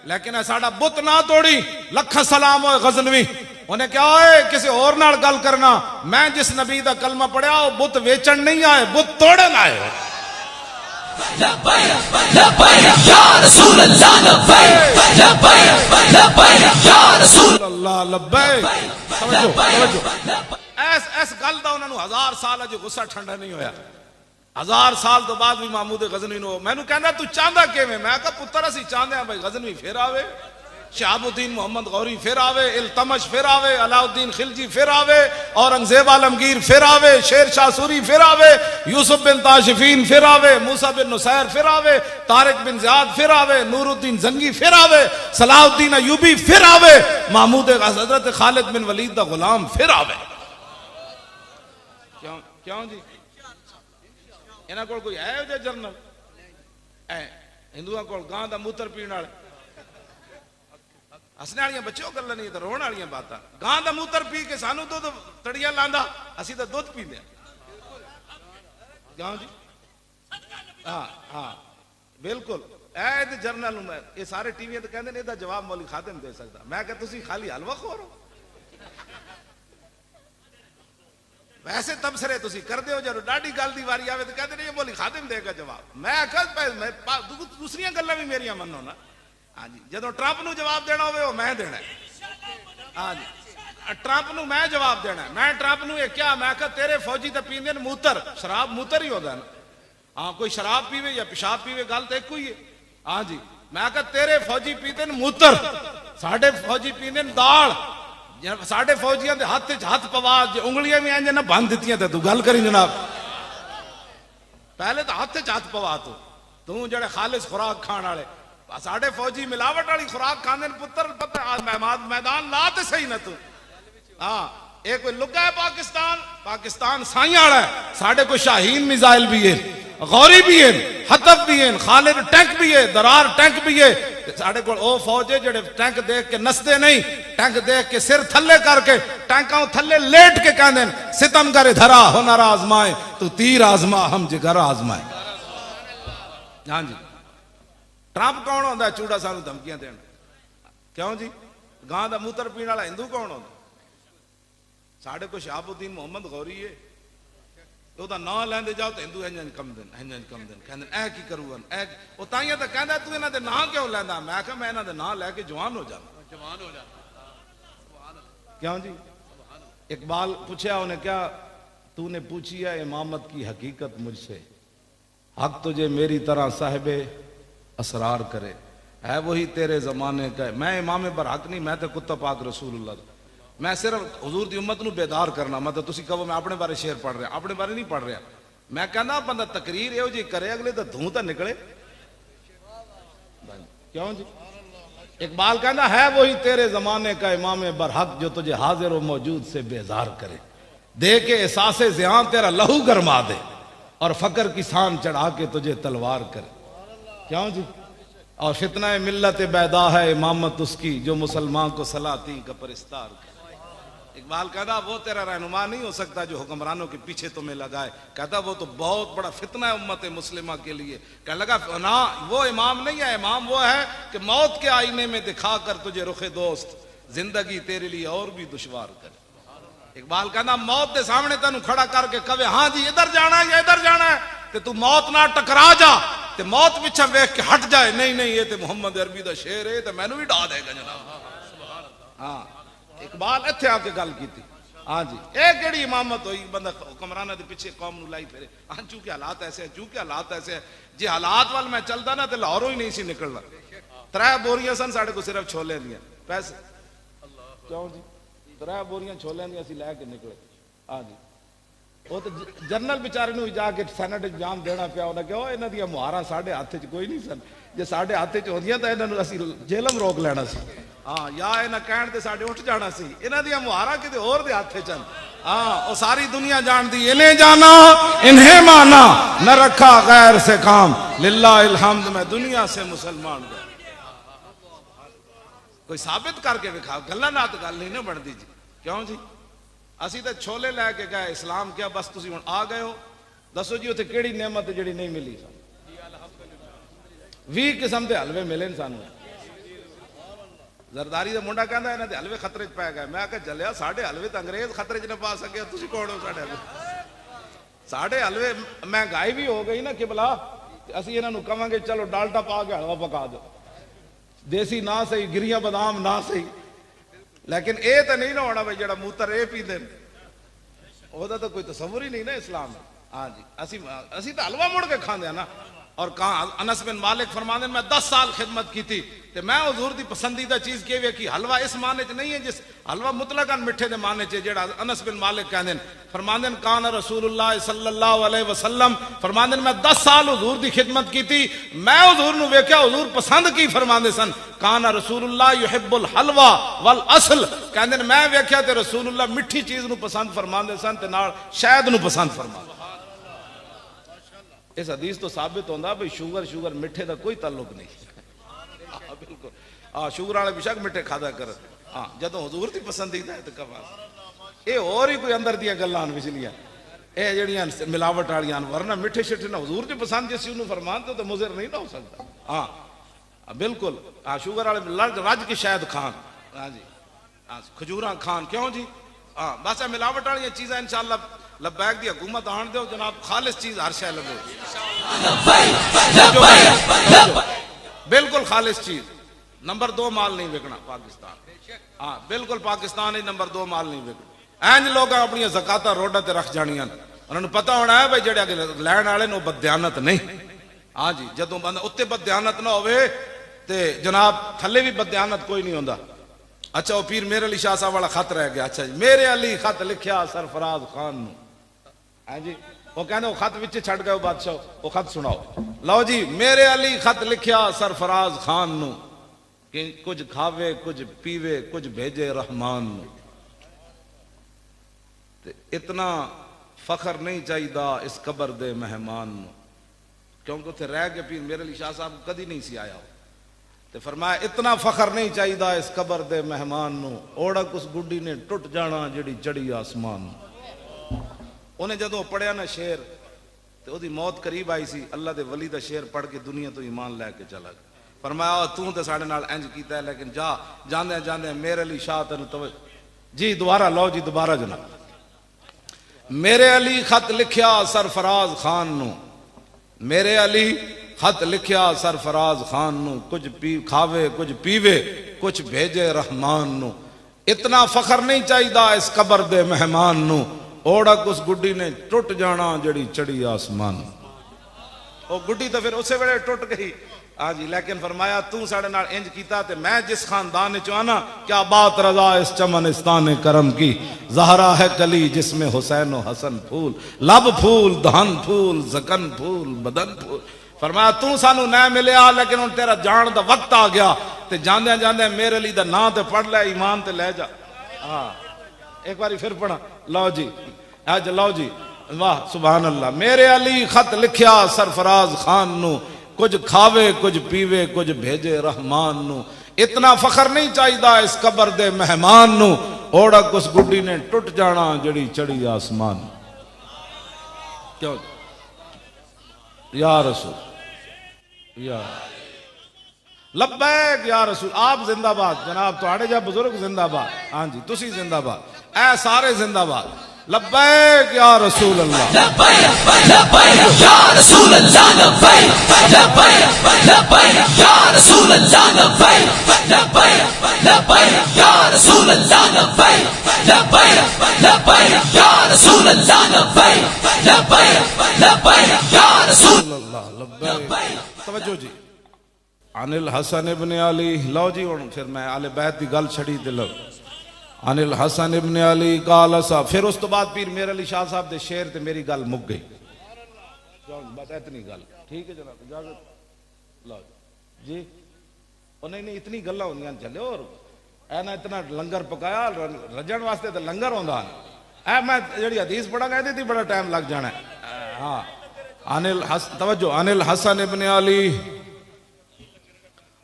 लेकिन साडा बुत ना तोड़ी। लखा सलाम हो गजनवी। उन्हें क्या होए किसी और नाल गल करना, मैं जिस नबी का कलमा पढ़िया वो बुत वेचन नहीं आए, बुत तोड़न आए। ऐस गल का उन्होंने 1000 साल अज गुस्सा ठंडा नहीं होया। 1000 साल तो बाद भी महमूद गजनवी नो मैनू कहना तू चाहता किवें? मैं कहा पुत्र असीं चाहते हैं भाई गजनवी फिर आवे, शहाबुद्दीन मोहम्मद गौरी फिर आवे, इल्तमश फिर आवे, अलाउद्दीन खिलजी फिर आवे, औरंगजेब आलमगीर फिर आवे, शेर शाह सूरी फिर आवे, यूसुफ बिन ताशिफीन फिर आवे, मूसा बिन नुसैर फिर आवे, तारिक बिन ज़ियाद फिर आवे, नूरुद्दीन जंगी फिर आवे, सलाहुद्दीन अयूबी फिर आवे, महमूद हजरत खालिद बिन वलीद दा गुलाम फिर आवे। क्यों क्यों जी इन्हां कोल कोई है जो जर्नल है? हिंदुओं कोल गां दा मूत्र पीण वाले हसने वाली बच्चों गल नहीं तो रोने वाली बात। गां का मूत्र पी के सानू दुध तड़िया लांदा, असी तो दुध पींदे क्यों जी? हाँ हाँ बिल्कुल। ए जर्नल ये सारे टीवी तो कहते हैं जवाब मौली खादिम दे सकता। मैं क्या तुसी खाली हलवा खोर हो? वैसे तबसरे तुसी करते हो, जो डाडी गल की वारी आवे तो कहते नहीं मौली खादिम देगा जवाब। मैं दूसरिया गल्लां भी मेरिया मनो ना। हाँ जी, जो ट्रंप नू जवाब देना हो मैं देना। हाँ जी, ट्रंप नू मैं जवाब देना। मैं ट्रंप नू क्या मैं कहा तेरे फौजी तो पींदे न मूत्र, शराब मूत्र ही होता है ना। हाँ कोई शराब पीवे या पेशाब पीवे गल तो एक ही है। हाँ जी, मैं कहा तेरे फौजी पीते न मूत्र, साढ़े फौजी पींदे न दाल। साढ़े फौजियों के हाथ च हाथ पवा उंगलियां भी इंज ना बन दित्तियां ते तू गल करी जनाब। पहले तो हाथ च हाथ पवा तू जेड़े खालिस खुराक खाण वाले। साढ़े फौजी मिलावट वाली खुराक खाने पुत्र पता मैदान ला तो सही ना तू। हाँ ये कोई लुका है पाकिस्तान? पाकिस्तान साइया वाला है। साढ़े को शाहीन मिसाइल भी है, गौरी भी है, हतफ भी है, खालिद टैंक भी है, दरार टैंक भी है। साढ़े को ओ फौज है जेड़े टैंक देख के नसते नहीं, टैंक देख के सिर थल्ले करके टैंकों थल्ले लेट के कहते सितम करे धरा हुनर आजमाए तू तीर आजमा हम जिगर आजमाए। हाँ जी, ट्रंप कौन होता है चूड़ा सानू धमकियां देना? क्यों जी? गां का मूत्र पीने वाला हिंदू कौन होता? साढ़े को शहाबुद्दीन मोहम्मद गौरी है, तो नाम लेंदे जाओ तो हिंदू इंज कम दिन कहते ऐ की करूगा ऐ वो ताइयां तो कहता तू इन्हां दे नाम क्यों लैंदा? मैं कहा मैं इन्हां दे नाम लैके जवान हो जा। क्यों जी? इकबाल पूछा उन्हें क्या तूने पूछी है इमामत की हकीकत मुझसे, हक तुझे मेरी तरह साहिबे असरार करे, है वही तेरे जमाने का। मैं इमाम बरहक नहीं, मैं तो कुत्ता पाक रसूलुल्लाह। मैं सिर्फ हुजूर दी उम्मत नूं बेदार करना। मतलब तुसी कहो मैं अपने बारे शेर पढ़ रहा, अपने बारे नहीं पढ़ रहा। मैं कहना बंदा तकरीर इहो जी करे अगले तो धूं तो निकले। क्यों जी? इकबाल कहना है वही तेरे जमाने का इमाम बरहक जो तुझे हाजिर व मौजूद से बेजार करे, दे के एहसासे ज़ियां तेरा लहू गरमा दे और फकर की सान चढ़ा के तुझे तलवार करे। क्यों जी? और फितना मिल्लत बैदा है इमामत उसकी जो मुसलमान को सलाती का परिस्तार करे। इकबाल कहता वो तेरा रहनुमा नहीं हो सकता जो हुक्मरानों के पीछे तुम्हें लगाए। कहता वो तो बहुत बड़ा फितना है उम्मत मुस्लिमा के लिए। कहने लगा ना वो इमाम नहीं है, इमाम वो है कि मौत के आईने में दिखा कर तुझे रुखे दोस्त जिंदगी तेरे लिए और भी दुश्वार करे। इकबाल कहना मौत के सामने तेन खड़ा करके कवे हाँ जी इधर जाना है या इधर जाना है, ते तू मौत ना टकरा जा ते मौत पिछा वेख के हट जाए। नहीं नहीं ये तो मुहम्मद अरबी का शेर है, तो मैनू भी डा देगा जनाब। हाँ इकबाल इत्थे आके गल की। हाँ जी ये केड़ी इमामत हुई बंदा हुक्मराना के पीछे कौम नूं लाई फिरे। हाँ चूंकि हालात ऐसे है, चूंकि हालात ऐसे है। जे हालात वाल मैं चलता ना तो लाहौरों ही नहीं सी निकलना। 3 बोरियां सन साढ़े को सिर्फ छोले दियां पैसे। क्यों जी? 3 बोरियां छोले दियां असीं लैके निकले। हाँ जी वो तो जनरल बेचारे नूं जाके सैनेट एग्जाम देना पिया। उन्हें कहा इन्हां दियां मुहारां साढ़े हाथ च कोई नहीं सन, जे साढ़े हाथ च होंदियां तां इन्हां नूं असीं जेलम रोक लेना सी। हाँ या इन्हें कहण ते साढ़े उठ जाना सी। इन्हां दियां मुहारां किते होर दे हाथ च। हाँ वो सारी दुनिया जानती इन्हें जाना इन्हें माना न रखा गैर से काम लिल्लाहिल हम्द मैं दुनिया से मुसलमान गया। कोई साबित करके दिखाओ, गल्लां नाल गल नहीं ना बनती जी। क्यों जी? असी तो छोले लैके गए इस्लाम क्या बस तुसी हुण आ गए हो, दसो जी उत्थे केड़ी नेमत जिहड़ी नहीं मिली। 20 किस्म के हलवे मिले सानू। जरदारी का मुंडा कहता इन्हां दे हलवे खतरे च पै गए। मैं आख्या जलिया साढ़े हलवे तो अंग्रेज खतरे च न पा सके, तुसी कौन हो साढ़े हलवे? साढ़े हलवे महंगाई भी हो गई ना कि भला असी इन्हां नूं कहांगे चलो डालडा पा के हलवा पका दो, देसी ना सही गिरिया बादाम ना सही, लेकिन ये तो नहीं ना होना भाई जरा मूत्र ये पीते ओदा तो कोई तस्वुर ही नहीं ना इस्लाम। हाँ जी असी तो हलवा मुड़ के खाते ना। और कहा अनस बिन मालिक फरमाते मैं 10 साल खिदमत की थी तो मैं हुजूर दी पसंदीदा चीज के वे कि हलवा इस माने च नहीं है जिस हलवा मुतलकन मिठे दे माने च जेड़ा अनस बिन मालिक कहंदे फरमांदे कान रसूलुल्लाह सल्लल्लाहु अलैहि वसल्लम फरमांदे मैं 10 साल हुजूर दी खिदमत की थी, मैं हुजूर नु वेख्या हुजूर पसंद की फरमांदे सन कान रसूलुल्लाह युहिब्बुल हलवा वल असल कहंदे मैं वेख्या ते रसूलुल्लाह मिठी चीज नु पसंद फरमांदे सन ते नाल शहद नु पसंद फरमांदे। इस हदीस तो साबित होता भाई शुगर मिठे का कोई ताल्लुक नहीं। बिल्कुल शुगर वाले बेशक मिठे खादा कर। हाँ जो हुजूर की पसंदीदा है तो कमाल ये और ही कोई अंदर दियां गल्लां पिछलियां ये जड़ियां मिलावट वालियां वरना मिठे शिठे ना हुजूर की पसंद जिस चीज फरमान तो मुजर नहीं ना हो सकता। हाँ बिल्कुल हाँ शुगर वाले रज के शायद खान। हाँ जी हाँ खजूरा खान। क्यों जी? हाँ बस मिलावट वाली चीज़ा इंशाअल्लाह लब्बैक दी हुकूमत आन दो जनाब, खालिस चीज हर शय लगे बिल्कुल खालिस चीज। नंबर 2 माल नहीं बिकना पाकिस्तान। हाँ बिल्कुल पाकिस्तान ही नंबर 2 माल नहीं बिकना। इंज लोग अपनी ज़काता रोडा ते रख जानियां उन्होंने पता होना है भाई जेड़े अगे लैण वाले नो बदयानत नहीं। हाँ जी जदों बंदा उत्ते बदयानत ना होवे ते जनाब थले भी बदयानत कोई नहीं होंदा। अच्छा वो पीर मेरे अली शाह साहब वाला खत रह गया। अच्छा जी मेरे अली खत लिखिया सरफराज खान नू। हाँ जी वो कहने वो खत विच छड़ गए बादशाह वो खत सुनाओ। लो जी मेरे अली खत लिखिया सरफराज खान नू कि कुछ खावे कुछ पीवे कुछ भेजे रहमान नू ते इतना फखर नहीं चाहिदा इस कबर दे मेहमान नू। क्योंकि उसे रह के पीर मेरे अली शाह साहब कदी नहीं सी आया ते फरमाया इतना फखर नहीं चाहिदा इस कबर दे मेहमान नू ओढ़क उस गुड्डी ने टुट जाना जिहड़ी चढ़ी आसमान। उन्हें जदों पढ़िया ना शेर तो ओदी मौत करीब आई सी अल्लाह दे वली दा शेर पढ़ के दुनिया तो ईमान लैके चला गया। फरमाया तू तो साढ़े नाल इंज कीता है लेकिन जा जांदे जांदे मेरे अली शाह तेन तवज्जो जी दोबारा लो जी दोबारा जनाब। मेरे अली खत लिखिया सरफराज खान नू मेरे अली खत लिखिया सरफराज खान नू कुछ पी खावे कुछ पीवे कुछ भेजे रहमान नू इतना फखर नहीं चाहिदा इस कबर दे मेहमान नू ओढ़क उस गुड्डी ने टुट जाना जड़ी चढ़ी आसमान। वो गुड्डी तो फिर उसे वेले टुट गई। हाँ जी, लेकिन फरमाया तू साढ़े नाल इंज कीता ते मैं जिस खानदान चो आना, क्या बात रजा इस चमनिस्तान करम की, ज़हरा है कली जिसमें हुसैन व हसन फूल, लब फूल धन फूल जकन फूल बदन फूल। फरमाया तू सानू न मिलिया, लेकिन हुण तेरा जान दा वक्त आ गया, ते जांदे जांदे मेरे लिए दा नां ते पढ़ ले, ईमान ते ले जा। हाँ एक बारी फिर पढ़ा, लो जी अज लो जी, वाह सुभान अल्लाह। मेरे अली खत लिखिया सरफराज खान नू, कुछ खावे कुछ पीवे कुछ भेजे रहमान नू, इतना फखर नहीं चाहिए इस कबर दे मेहमान नू, ओढ़क उस गुड्डी ने टुट जाना जड़ी चढ़ी आसमान। क्यों या रसूल या लब्बैक या रसूल, आप जिंदाबाद जनाब, तुहाड़े जा बुजुर्ग जिंदाबाद, हाँ जी तुसी जिंदाबाद, ऐ सारे जिंदाबाद। लब्बैक या रसूल अल्लाह, लब्बैक लब्बैक या रसूल अल्लाह, लब्बैक लब्बैक लब्बैक या रसूल अल्लाह, लब्बैक लब्बैक लब्बैक या रसूल अल्लाह, लब्बैक लब्बैक लब्बैक या रसूल अल्लाह, लब्बैक लब्बैक लब्बैक या रसूल अल्लाह लब्बैक। तवज्जो जी, अनिल हसन इब्न अली, लो जी हुण फिर मैं आले बैत दी गल छड़ी ते लो। अनिल हसन इब्न अली काला सा, फिर उस तो बाद पीर मेरे अली शाह साहब दे शेर ते मेरी गल मुक गई, बस इतनी गल ठीक है जनाब, इजाजत लो जी। और नहीं इतनी गल्लां होंदियां चले, और ऐ ना इतना लंगर पकाया रजन वास्ते तो लंगर होंदा है, मैं जेड़ी हदीस पढ़ांगा एदे ते बड़ा टाइम लग जाना है। हाँ अनिल तवज्जो, अनिल हसन इब्न अली,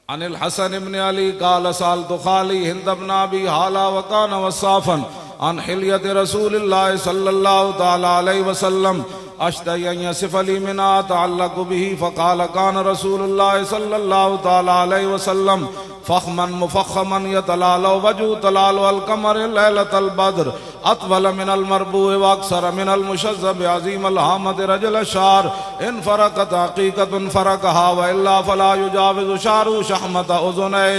अनिल हसन इब्न अली काल साल तो खाली हिंद इब्न अबी हाला वकान वसाफन अन हिलियत रसूलिल्लाह सल्लल्लाहु तआला अलैहि वसल्लम अश्तयन यसिफ अली मिना तअल्लक बिही फकाल कान रसूलुल्लाह सल्लल्लाहु तआला अलैहि वसल्लम फखमन मुफखमन यतलालो वजू तलालो अल कमर लैलतल बद्र अतवल मिनल मरबूए व अक्सर मिनल मुशज़्ज़ब अज़ीम अल हामद रजल शार इन फरकत हकीकतुन फरकहा व इल्ला फला युजाविज़ु शारु शहमत उज़ुनै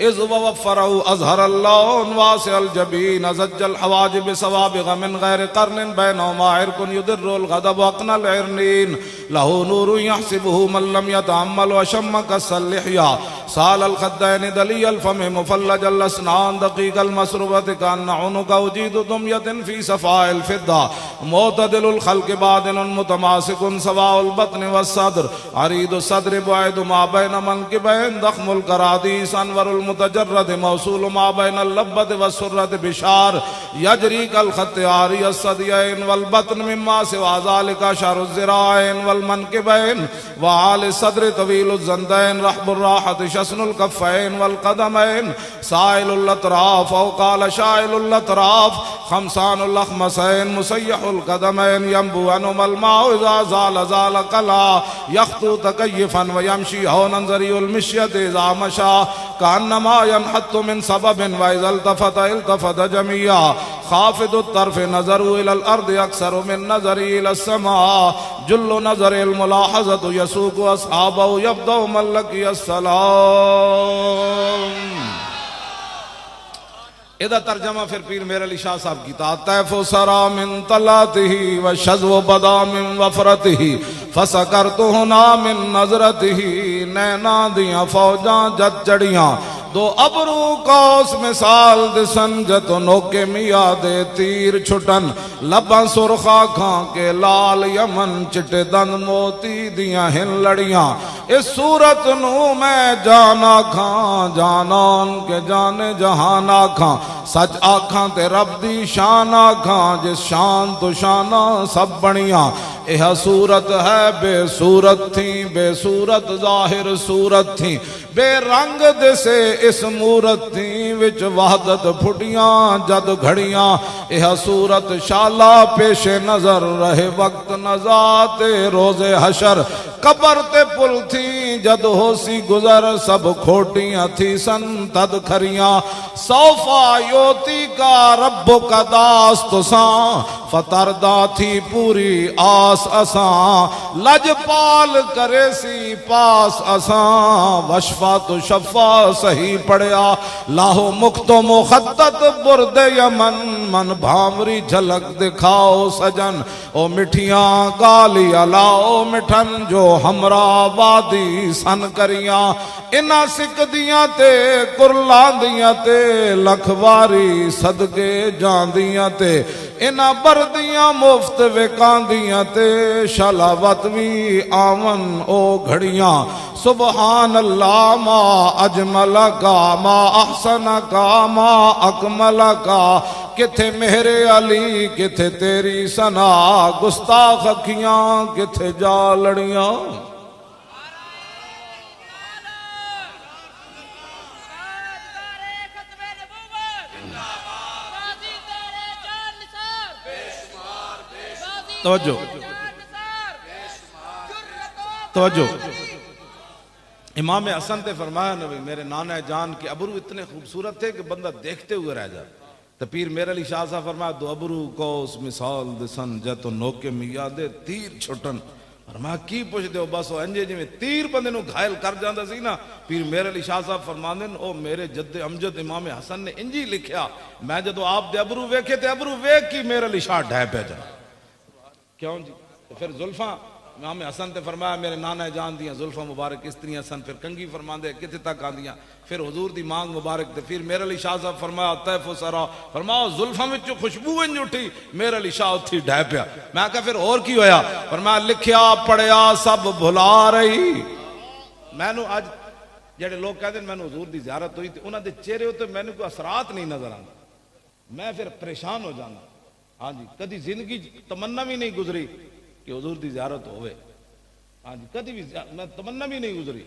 इज़ वफ़रहु अज़हर अल्लाह वासिअल जबीन अज़ज्जल हवाजिब सवाबिग मिन गैर कर्निन बैनमा इरकुन युदिर्रुल गदब वक़नल इरनीन लहू नूरु यहसिबुहु मन लम यतअम्मल व शम्म कस्सल लिहया साल अल खद्दैन दली अल फम मुफल्लज अल असनान दकीक अल मसरूबत कान उनुका उजीद दुमयतिन फी सफाइल फिद्दा मुतदिलुल खल्क बादिन मुतमासिकुन सवाउल बत्न व सद्र अरीदु सद्र बुइद मा बैन मनकिबैन दख्मुल करादीस अनवरुल मुतजर्रद मौसूल मा बैन अल लब्बत व सुर्रत बिशार यजरी कल खत आरी असदियैन वल बत्न मिम्मा सिवा ज़ालिका शरुज़ ज़िराइन वल मनकिबैन व आल सद्र तवीलुज़ ज़ंदैन रहबुर राहत शस्नुल कफ़ैन वल कदमैन साइलुल अतराफ औ काल शाइलुल अतराफ खमसानुल अखमसैन मुसय्यहुल कदमैन यंबु अनुमल माउ इज़ा ज़ाल ज़ाल कला यख्तु तकय्यफन व यमशी हौनन ज़रियुल मिश्यत इज़ा मशा कान्नमा यनहत्तु मिन सबबिन व इज़ा इल्तफत जमिया खाफिदुत तर्फ नज़रु इलल अर्द अक्सरु मिन नज़रि इलस समा जुल्लु नज़रिल मुलाहज़तु यसूकु अस्हाबहु यब्दउ मल्लकी इधर तर्जमा फिर पीर मेरे अली शाह साहब की तैफो सरा मिन तलातिही व शज़्व बदा मिन वफरतिही फसकरतुहु ना मिन नज़रतिही नैना दियां फौजां जद चढ़ियां दो अबरू कौस मिसाल दिसन जत नोके मिया दे तीर छुटन लबा सुरखा खां के लाल यमन चिटे दंद मोती दियां हिन लड़ियां इस सूरत नू मैं जाना खां जानान के जाने जहाना खां सच आखां ते रब दी शान आखां जिस शान तो शाना सब बनिया यह सूरत है बेसूरत थी बेसूरत जाहिर सूरत थी बेरंग दिसे इस मूरत थी विच वहदत फुटियां जद घड़ियां यह सूरत शाला पेशे नजर रहे वक्त नजाते रोजे हशर कबर ते पुल थी जद होसी गुजर सब खोटियां थी सन तद खरियां सौफा योती का रब्बु का दास्त सा फतरदा थी पूरी आस असां लजपाल करे सी पास असां वशफा तो शफा सही पढ़िया लाहो मुख्तो मुखद्दत बुरदे यमन मन भामरी झलक दिखाओ सजन ओ मिठियां गालियां लाओ मिठन जो हमरा वादी सन करियां इना सिकदियां ते कुरलांदियां ते लखवारी सदके जांदियां ते इना बरदियां मुफ्त विकांदियां ते शलावत भी आवन ओ घड़ियां सुबहान अल्लाह मा अजमल का मा अहसन का मा अकमल का किथे मेहरे अली किथे तेरी सना गुस्ताख अखियां किथे जा लड़ियां तवज्जो तवज्जो इमाम हसन ने फरमाया नबी मेरे नाना जान के अबरू इतने खूबसूरत थे कि बंदा देखते हुए रह जाए तो पीर मेरे अली शाह साहब फरमाया दो अबरू को उस मिसाल दिसन जतो नोके मिया दे तीर छुटन फरमाया की पुछदे हो बस इंजे जिवें तीर बंदे नूं घायल कर जांदा सी ना पीर मेरे अली शाह साहब फरमांदे ने ओ मेरे जद्दे अमजद इमाम हसन ने इंजी लिखिया मैं जदों आप दे अबरू वेखे ते अबरू वेख की मेरे अली शाह ढह पे जा क्यों जी तो फिर जुल्फा इमाम हसन ने फरमाया मेरे नाना जान दियां जुल्फा मुबारक किस तरह सन फिर कंगी फरमांदे किथे तक आंदियां फिर हुजूर दी मांग मुबारक ते फिर मेरे अली शाह साहब फरमाया तैफ सरा फरमाओ जुल्फा विच खुशबू इंज उठी मेरे अली शाह उठी ढह पिया मैं कहा फिर और की होया फरमाया लिखिया पढ़िया सब भुला रही मैनू अज जेडे लोग कहते हैं मैनू हुजूर दी ज़ियारत हुई ते उन्हां दे चेहरे उत्ते मैनू कोई असरात नहीं नजर आंदा मैं फिर परेशान हो जाना हाँ जी कदी जिंदगी तमन्ना भी नहीं गुजरी कि हुजूर दी ज़ियारत होवे हाँ जी कदी भी मैं तमन्ना भी नहीं गुजरी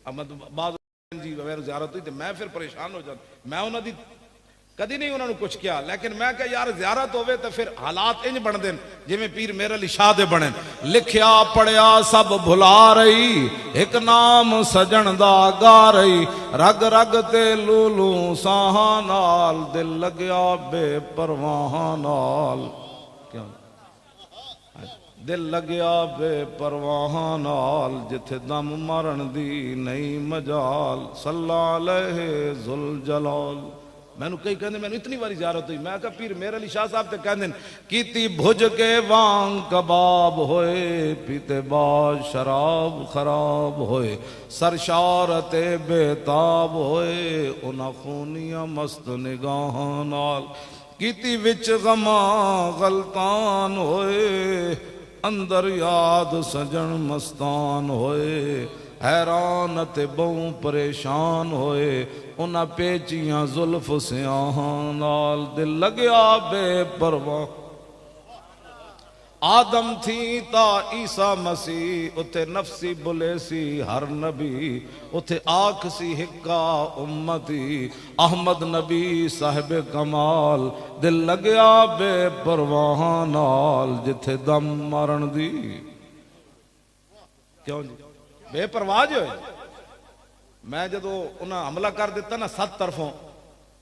अब मैं बाद जी वगैरह ज़ियारत हुई तो मैं फिर परेशान हो जाता मैं उन्होंने कदी नहीं उन्होंने कुछ किया लेकिन मैं क्या यार ज़ियारत होवे तो फिर हालात इंज बन देन जिवें पीर मेरे अली शाह दे बने लिखिया पढ़िया सब भुला रही एक नाम सजन दा गा रही रग रग ते लूलू साहां नाल दिल लगया बेपरवाह नाल क्यों दिल लगया बेपरवाह नाल जिथे दम मारन दी नहीं मजाल सल्ला अलैहि जुल जलाल मैनू कई कहते मैनू इतनी बारी ज़ियारत हुई मैं कहा पीर मेरे अली शाह साहब ते कहते कीती भुज के वांग कबाब होए पीते बाद शराब खराब होए सरशारते बेताब होए उन्हां खूनियां मस्त निगाहां नाल कीती विच गमा गलतान होए अंदर याद सजन मस्तान होए हैरान ते बहु परेशान होए उन्हां पेचियां जुल्फ स्याहां नाल दिल लगया बेपरवाह आदम थी ता ईसा मसीह उथे नफसी बुले सी हर नबी उथे आख सी हिक्का उम्मती अहमद नबी साहिब कमाल दिल लगया बेपरवाह नाल जिथे दम मारन दी क्यों जी बेपरवाह जो है मैं जदों उन्हें हमला कर दिता ना 7 तरफों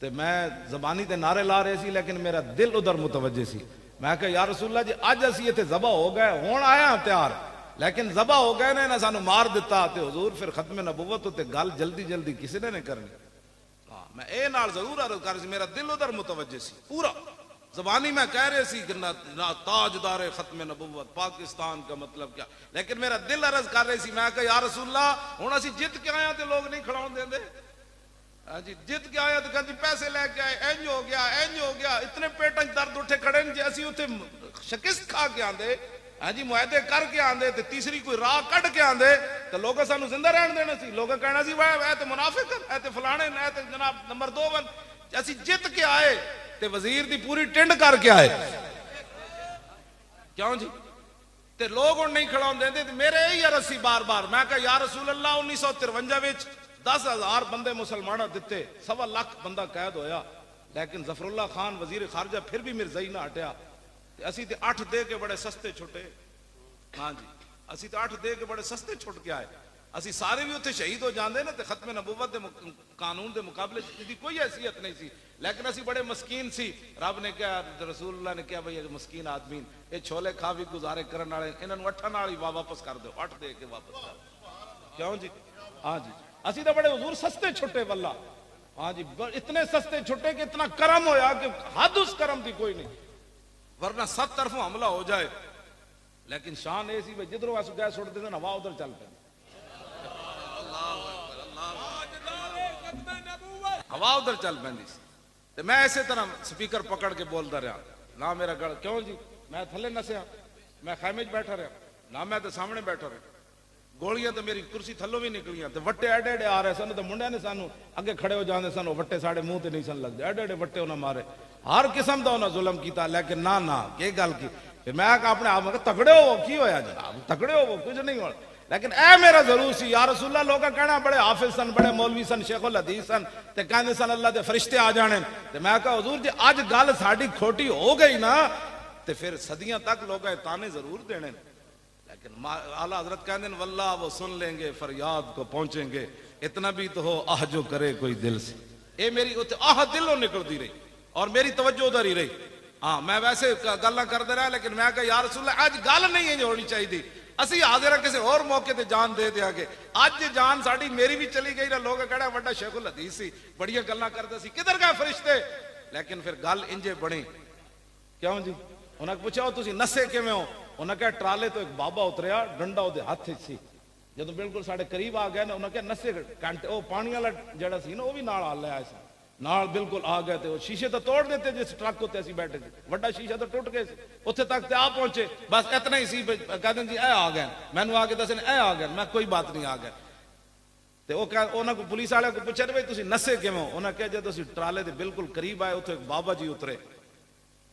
तो मैं जबानी ते नारे ला रहे सी लेकिन मेरा दिल उधर मुतवज्जे सी मैं कहा या रसूल अल्लाह जी अज असी इत्थे ज़बा हो गए हुण आया तैयार लेकिन ज़बा हो गए ने ना सानू मार दिता ते हुजूर फिर खत्म नबुव्वत उत्ते गल जल्दी जल्दी किसी ने नहीं करनी हाँ मैं ए नाल जरूर अर्ज कर सी मेरा दिल उधर मुतवज्जे सी पूरा जबानी में कह रहे सी कि ना ताजदार खत्म नबुव्वत पाकिस्तान का मतलब क्या लेकिन मेरा दिल अर्ज कर रही सी मैं कहा या रसूल अल्लाह हुण असी जित के आया ते लोग नहीं खड़ाउण देंदे जी जित के आया तो कहती पैसे लेके आए इंज हो गया इतने पेट दर्द उठे खड़े जे असी उत्थे शिकस्त खा के आंदे हाँ जी मुआहदे करके आंदे ते तीसरी कोई राह कट के आंदे तो लोग सानू जिंदा रहन देना सी लोग कहना सी वह तो मुनाफिक है ते फलाने ने ते जनाब नंबर 2 बन असी जित के आए ते वजीर दी पूरी टिंड करके आए क्यों जी ते लोग हुण नहीं खड़ाउण देंदे ते मेरे यही अर्ज सी बार बार मैं कहा या रसूल अल्लाह 1953 विच 10,000 बंदे मुसलमान दिते 1.25 लाख बंदा कैद होया लेकिन जफरुल्लाह खान वजीर खारजा फिर भी मिर्जाई ना हटिया असी ते 8 दे के बड़े सस्ते छुटे हाँ जी असी तो 8 दे के बड़े सस्ते छुट के आए ਅਸੀਂ ਸਾਰੇ ਵੀ ਉੱਥੇ ਸ਼ਹੀਦ ਹੋ ਜਾਂਦੇ ਨੇ ਤੇ ਖਤਮ ਨਬੂਵਤ ਦੇ ਕਾਨੂੰਨ ਦੇ ਮੁਕਾਬਲੇ ਦੀ ਕੋਈ हैसियत नहीं सी, लेकिन ਅਸੀਂ बड़े मस्कीन सी। रब ने कहा, रसूलुल्लाह ने कहा, भाई ये मस्कीन आदमी ये छोले खा भी गुजारे करने वाले इन्हां नूं 8 नाल ही वापस कर दो, 8 दे के वापस कर दो। क्यों जी? हाँ जी, ਅਸੀਂ तो बड़े हुजूर सस्ते छुट्टे वल्ला। हाँ जी, इतने सस्ते छुट्टे कि इतना करम होया कि हद उस करम की कोई नहीं, वरना 7 तरफों हमला हो जाए। लेकिन शान ये सी जिधरों अस गैस सुटते थे हवा उधर चल पे, हवा उधर चल पैंदी सी। ते मैं इसे तरह स्पीकर पकड़ के बोलता रहा ना, मेरा गल क्यों जी, मैं थले नसिया, मैं खैमे च बैठा रहा ना, मैं तो सामने बैठा रहा। गोलियां तो मेरी कुर्सी थल्लों भी निकलियां, तो वट्टे एडे एडे आ रहे सन, तो मुंडिया ने सानू अगे खड़े हो जाते सन, वट्टे साढ़े मुंह ते नहीं सन लगते, एडे एडे वट्टे उन्हें मारे, हर किस्म का उन्हें जुल्म किया। लेकिन ना ना ये गल की, फिर मैं अपने आप में तगड़े हो की होया जनाब, तगड़े हो कुछ नहीं हो। लेकिन ए मेरा जरूर सी, या रसूलुल्लाह लोग कहना बड़े हाफिज सन, बड़े मौलवी सन, शेखुल हदीस सन, ते कहते सन अल्लाह के फरिश्ते आ जाने। ते मैं कहा हुजूर जी अज गल साडी खोटी हो गई ना, ते फिर सदियां तक लोग ताने जरूर देने। लेकिन आला हजरत कहते हैं वल्लाह वो सुन लेंगे, फरियाद को पहुंचेंगे, इतना भी तो हो आह जो करे कोई दिल से। ये मेरी उत्ते आह दिलों निकलती रही और मेरी तवज्जो उधर ही रही। हाँ मैं वैसे गल्लां करते रहा, लेकिन मैं कहा या रसूलुल्लाह अज गल नहीं है होनी चाहिए, ਅਸੀਂ ਹਾਜ਼ਰ ਕਿਸੇ ਹੋਰ ਮੌਕੇ ਤੇ ਜਾਨ ਦੇ ਦਿਆਂਗੇ। ਅੱਜ ਜਾਨ ਸਾਡੀ ਮੇਰੀ ਵੀ ਚਲੀ ਗਈ ਨਾ, ਲੋਕ ਕਹਿਣਾ ਵੱਡਾ ਸ਼ੇਖੁਲ ਹਦੀਸ ਸੀ, ਬੜੀਆਂ ਗੱਲਾਂ ਕਰਦਾ ਸੀ, ਕਿੱਧਰ ਗਏ ਫਰਿਸ਼ਤੇ। ਲੇਕਿਨ ਫਿਰ ਗੱਲ ਇੰਜੇ ਬਣੀ। ਕਿਉਂ ਜੀ? ਉਹਨਾਂ ਪੁੱਛਿਆ ਤੁਸੀਂ ਨਸੇ ਕਿਵੇਂ ਹੋ? ਉਹਨਾਂ ਕਿਹਾ ਟਰਾਲੇ ਤੋਂ ਇੱਕ ਬਾਬਾ ਉਤਰਿਆ, ਡੰਡਾ ਉਹਦੇ ਹੱਥ 'ਚ ਸੀ, ਜਦੋਂ ਬਿਲਕੁਲ ਸਾਡੇ ਕਰੀਬ ਆ ਗਿਆ ਨਾ, ਉਹਨਾਂ ਕਿਹਾ ਨਸੇ ਘੰਟੇ ਉਹ ਪਾਣੀ ਵਾਲਾ ਜਿਹੜਾ ਸੀ ਨਾ ਉਹ ਵੀ ਨਾਲ ਆ ਲਿਆ ਸੀ, ਨਾਲ ਬਿਲकुल आ गए थे। वो शीशे तो तोड़ देते जिस ट्रक उत्ते असीं बैठे थे, वड्डा शीशा तो टुट गए, उत्थे तक ते आ पहुंचे, बस इतना ही सी। कहते जी ए आ गए, मैनू आके दसन ए आ गए, मैं कोई बात नहीं आ गए। ते उन्हां को पुलिस वाले को पूछा भाई तुसीं नसे किवें? उन्हां कहा जदों असीं ट्राले दे बिल्कुल करीब आए, उत्थे एक बाबा जी उतरे,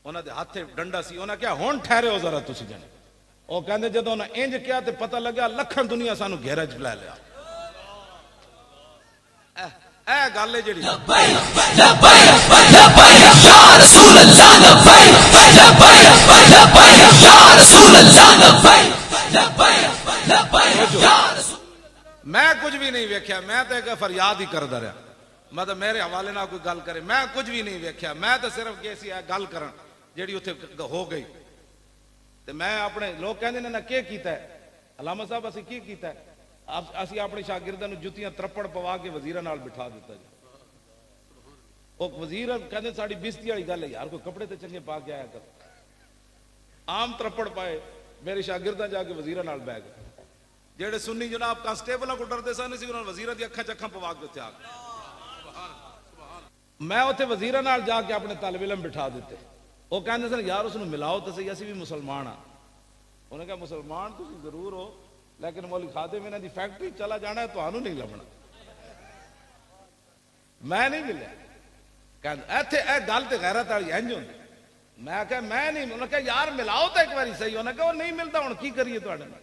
उन्हां दे हत्थे डंडा सी। उन्हां कहा हुण ठहरे हो जरा तुसीं जने। वो कहंदे जदों उन्हां इंज किया ते पता लगा लखां दुनिया सानू घेरा च लै लिया। गल है जी मैं कुछ भी नहीं वेख्या, मैं तो एक फरियाद ही करता रहा, मतलब मेरे हवाले ना कोई गल करे, मैं कुछ भी नहीं वेख्या। मैं तो सिर्फ कैसी है गल करन जेड़ी उत्थे हो गई। ते मैं अपने लोग कहंदे ने ना के कीता है अलामा साहब, असीं की कीता है? ਅਸੀਂ ਆਪਣੇ ਸ਼ਾਗਿਰਦਾਂ ਨੂੰ ਜੁੱਤੀਆਂ ਤਰੱਪੜ ਪਵਾ ਕੇ ਵਜ਼ੀਰਾਂ ਨਾਲ ਬਿਠਾ ਦਿੱਤਾ ਜੀ। ਉਹ ਵਜ਼ੀਰ ਕਹਿੰਦੇ ਸਾਡੀ ਬਿਸਤੀ ਵਾਲੀ ਗੱਲ ਹੈ ਯਾਰ, ਕੋਈ ਕੱਪੜੇ ਤੇ ਚੰਗੇ ਪਾ ਕੇ ਆਇਆ ਕਰ। ਆਮ ਤਰੱਪੜ ਪਾਏ, ਮੇਰੇ ਸ਼ਾਗਿਰਦਾਂ ਜਾ ਕੇ ਵਜ਼ੀਰਾਂ ਨਾਲ ਬਹਿ ਗਏ। ਜਿਹੜੇ ਸੁੰਨੀ ਜਨਾਬ ਕਾਂਸਟੇਬਲਾਂ ਕੋਲ ਡਰਦੇ ਸਨ ਸੀ, ਉਹਨਾਂ ਵਜ਼ੀਰਾਂ ਦੀ ਅੱਖਾਂ 'ਚ ਅੱਖਾਂ ਪਵਾ ਕੇ ਉੱਥੇ ਆ ਗਏ। ਮੈਂ ਉੱਥੇ ਵਜ਼ੀਰਾਂ ਨਾਲ ਜਾ ਕੇ ਆਪਣੇ ਤਾਲਿਬ ਇਲਮ ਬਿਠਾ ਦਿੱਤੇ। ਉਹ ਕਹਿੰਦੇ ਸਨ ਯਾਰ ਉਸ ਨੂੰ ਮਿਲਾਓ ਤਾਂ ਸਹੀ, ਅਸੀਂ ਵੀ ਮੁਸਲਮਾਨ ਆ। ਉਹਨੇ ਕਿਹਾ ਮੁਸਲਮਾਨ ਤੁਸੀਂ ਜ਼ਰੂਰ ਹੋ, लेकिन मौलवी खादिम इन्हां दी फैक्ट्री चला जाना है, तुहानू नहीं लभना। मैं नहीं मिलिया, कहंदे इत्थे ए गल ते गैरत वाली इंज हुंदी। मैं कहा मैं नहीं, उन्होंने कहा यार मिलाओ तो एक बारी सही। उन्होंने कहा वो नहीं मिलता, हुण की करिए तुहाडे नाल।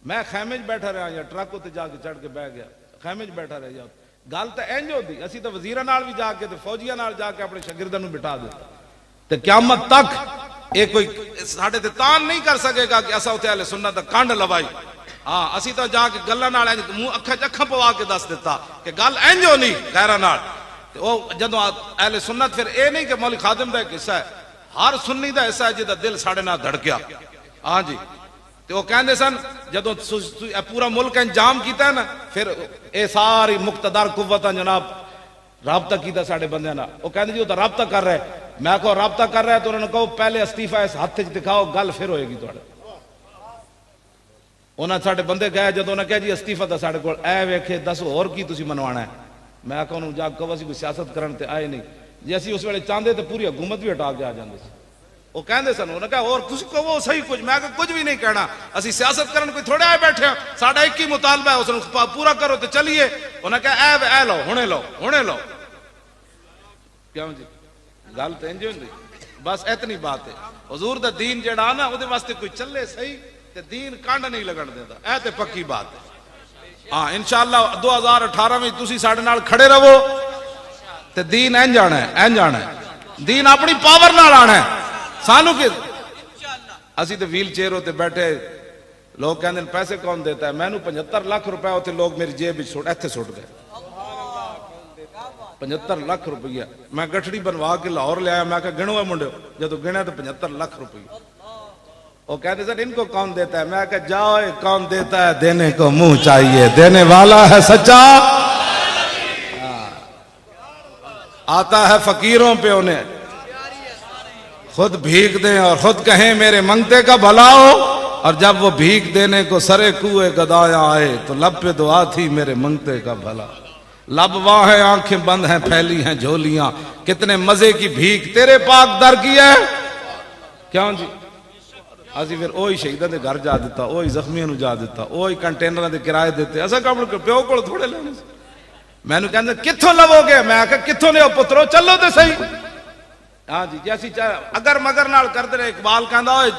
मैं खैमे च बैठा रहा या ट्रक उत्ते जाके चढ़ के बह गया, खैमे च बैठा रहा या गल तो इंज होंदी। असीं तो वजीरां नाल भी जाके ते फौजियां नाल जाके अपने शागिर्दां नूं बिठा दित्ता, ते क़यामत तक ये कोई साडे ते तान नहीं कर सकेगा कि असां उत्ते अहले सुन्नत दा कंड लवाई। हाँ असी तो जाके गल्लां नाल मूंह अखां च अखां पवा के दस दिता कि गल इंज होनी गैरां नाल। जदों अहले सुन्नत फिर ये नहीं कि मौलवी खादिम दा एक हिस्सा है, हर सुन्नी दा हिस्सा है जिहदा दिल साडे नाल धड़किया। हाँ जी, तो वो कहंदे सन जदों पूरा मुल्क इंजाम कीता ना, फिर ये सारी मुक्तदार कुव्वतां जनाब राबता कीता साडे बंदियां नाल। वो कहंदे जी वो तो राबता कर रहा है। मैं कहो राबता कर रहा है तो उन्होंने कहो पहले अस्तीफा इस हत्थ च दिखाओ, गल फिर होएगी तुहाडे। उन्हें साढ़े बंदे गए, जो उन्हें कहा जी अस्तीफा तो साढ़े को ए वेखे दस होर की तुसीं मनवाना है। मैं आखा उन्होंने जाग कहो असीं कोई सियासत करन ते आए नहीं, जे असीं उस वेले चाहते तो पूरी हुकूमत भी हटा के आ जाते। वो कहते सन, उन्हें कहा और तुसीं कहो सही कुछ। मैं कहा कुछ भी नहीं कहना, असीं सियासत करन कोई थोड़े आए बैठे हैं, साडा एक ही मुतालबा है, उसनूं पूरा करो तो चलिए। उन्हें कहा ए लो हुणे लो हुणे लो। क्यों जी गल तो इंज हुंदी, बस इतनी बात है। हुजूर दा दीन जिहड़ा ना उहदे वास्ते कोई चले सही ते दीन कांड नहीं लगन देता, ऐ ते पक्की बात है। हाँ इंशाअल्लाह 2018 में तुसी साडे नाल खड़े रहो ते दीन इंज आना है, इंज आना है, दीन अपनी पावर नाल आना है। सानू कि असी तो व्हील चेयर उत्ते बैठे लोग कहते हैं पैसे कौन देता है, मैनू 75 लाख रुपए उसे लोग मेरी जेब इत्थे सुट गए। 75 लाख रुपया मैं गठड़ी बनवा के लाहौर लिया। मैं गिनो है मुंडे, जो गिना तो 75 लाख रुपया। वो कहते सर इनको कौन देता है, मैं जाओ कौन देता है, देने को मुंह चाहिए, देने वाला है सच्चा। आता है फकीरों पे उन्हें खुद भीख दें और खुद कहें मेरे मंगते का भला हो, और जब वो भीख देने को सरे कुए गदाया आए तो लब पे दुआ थी मेरे मंगते का भला। लब वहां है, आंखें बंद हैं, फैली हैं झोलियां, कितने मजे की भीख तेरे पाक दर की है। क्यों जी असि फिर ओही शहीदां दे घर जा दिता, ओही जख्मियों नूं जा दिता, ओही कंटेनरां दे किराए दिते। असा कम प्यो कोल थोड़े लेने। मैनू कहंदे कित्थों लवोगे, मैं आख्या कित्थों लियो पुत्रो, चलो तो सही। हाँ जी जैसी चाहे अगर मगर नाल करते रहे। इकबाल कहंदा ओए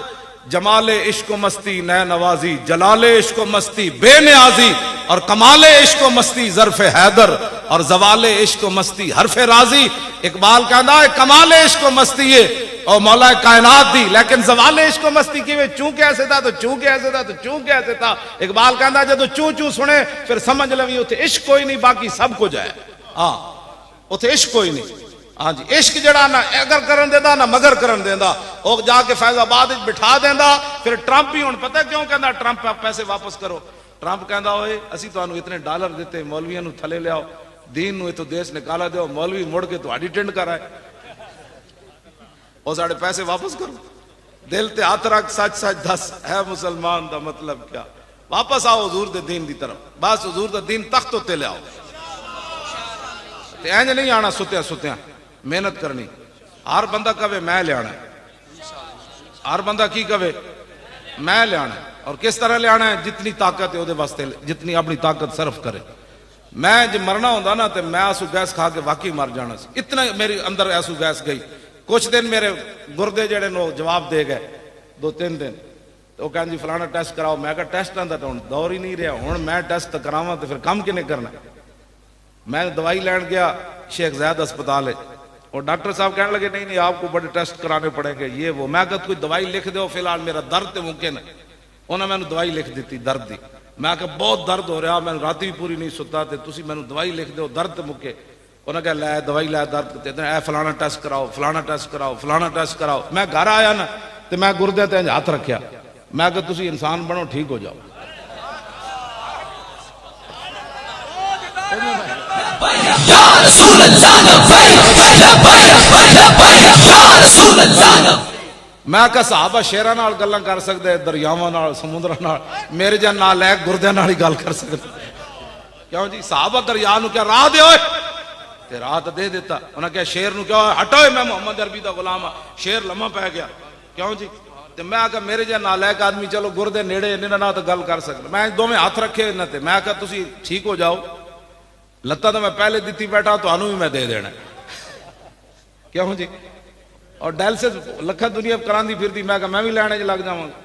जमाले इश्को मस्ती नए नवाजी, जलाले इश्को मस्ती बेनियाजी, और कमाले इश्को मस्ती ज़र्फ़े हैदर, और जवाले इश्को मस्ती हरफे राजी। इकबाल कहंदा है कमाले इश्को मस्ती है और मौला कायनात दी, लेकिन जवाले इश्को मस्ती की चूं कैसे था, तो चूं कैसे था, तो चूं कैसे था। इकबाल कहंदा जदों चूं चूं सुने फिर समझ लवी उथे इश्क कोई नहीं, बाकी सब कुछ है। हाँ उथे इश्क कोई नहीं। हाँ जी इश्क जड़ा ना अगर करन देंदा ना मगर करन देंदा, वो जाके फैजाबाद बिठा देंदा। फिर ट्रंप ही हुण पता क्यों कहंदा ट्रंप पैसे वापस करो। ट्रंप कहंदा होए असी तुहानू इतने डॉलर दिते, मौलवियां नू थले लियाओ, दीन नू इथों देश निकाला दो, मौलवी मुड़ के तुहाडी टिंड कराए, और साढ़े पैसे वापस करो। दिल ते हाथ रख सच सच दस है मुसलमान दा मतलब क्या। वापस आओ हुजूर दे दीन दी तरफ, बस हुजूर दा दीन तख्त उत्ते ले आओ। ते इंज नहीं आना सुत्या सुत्या, मेहनत करनी। हर बंदा कवे मैं लिया, हर बंदा की कवे मैं लिया, और किस तरह लिया है, जितनी ताकत है वो वास्ते, जितनी अपनी ताकत सर्फ करे। मैं जो मरना होंदा ना तो मैं आंसू गैस खा के वाकई मर जाना। इतना मेरे अंदर आंसू गैस गई। कुछ दिन मेरे गुर्दे जड़े नो जवाब दे गए, 2-3 दिन। तो कहन जी फलाना टेस्ट कराओ। मैं कहा टेस्टां दा हुण दौर ही नहीं रहा, हुण मैं टेस्ट करावां तो फिर काम किने करना। मैं दवाई लैन गया शेख जैद अस्पताल है, और डॉक्टर साहब कहने लगे नहीं नहीं आपको बड़े टेस्ट कराने पड़ेंगे ये वो। मैं कहा कोई दवाई लिख दो, फिलहाल मेरा दर्द तो मुमकिन है। उन्होंने मैंने दवाई लिख दी दर्द की। मैं कहा बहुत दर्द हो रहा, मैं रात भी पूरी नहीं सुता, तो तुम मैंने दवाई लिख दो दर्द तो मुके। उन्हें कहा लै दवाई लै दर्द, ए फलाना टेस्ट कराओ, फलाना टेस्ट कराओ, फलाना टेस्ट कराओ। मैं घर आया ना तो मैं गुरदे ते हाथ रखा, मैं कहा तुम इंसान बनो, ठीक हो जाओ। मैं कहा साहबा शेरां नाल गल्लां कर सकते, दरियावां नाल, समुद्रां नाल, मेरे जन नाल है गुरदे नाल ही गल कर सकते। क्यों जी साहबा दरिया नूं क्या राह दे, ते राह तो दे दिता। उन्हें क्या शेर नूं क्या हटो, मैं मोहम्मद अरबी दा गुलाम हाँ। शेर लम्मा पै गया। क्यों जी ते मैं आखा मेरे जन नाल एक आदमी चलो गुरदे नेड़े इन्हां नाल तो गल कर सकते। मैं दोवें हाथ रखे इन्हां ते, मैं कहा तुसीं ठीक हो जाओ, लत्तां तो मैं पहले दित्ती बैठा, तुहानूं भी मैं दे देना। क्यों जी और डायलिसिस लखा दुनिया करांदी फिरदी, मैं कहा मैं भी लैने च लग जावांगा।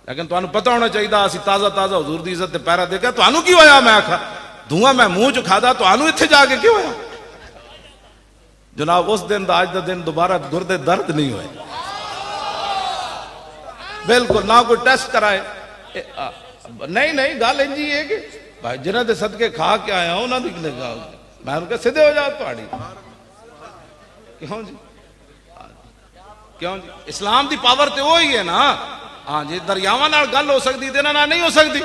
लेकिन तुहानूं पता होना चाहिए असीं ताज़ा ताज़ा हुजूर दी इज्जत ते पैरा दे के। तुहानूं की होया, मैं आखा धुआं मैं मुंह च खादा, तुहानूं इत्थे जाके की होया। जनाब उस दिन दा अज दा दिन दोबारा गुरदे दर्द नहीं हुए बिल्कुल, ना कोई टेस्ट कराए। नहीं नहीं गल इंजी है कि भाई जिन्हां दे सदके खा के आया उन्हां दी मैं उनके सीधे हो जाओ तुहाड़ी। क्यों जी क्यों जी इस्लाम की पावर तो वही है ना। हाँ जी दरियावां नाल गल हो सकती, इन्हां नाल नहीं हो सकती।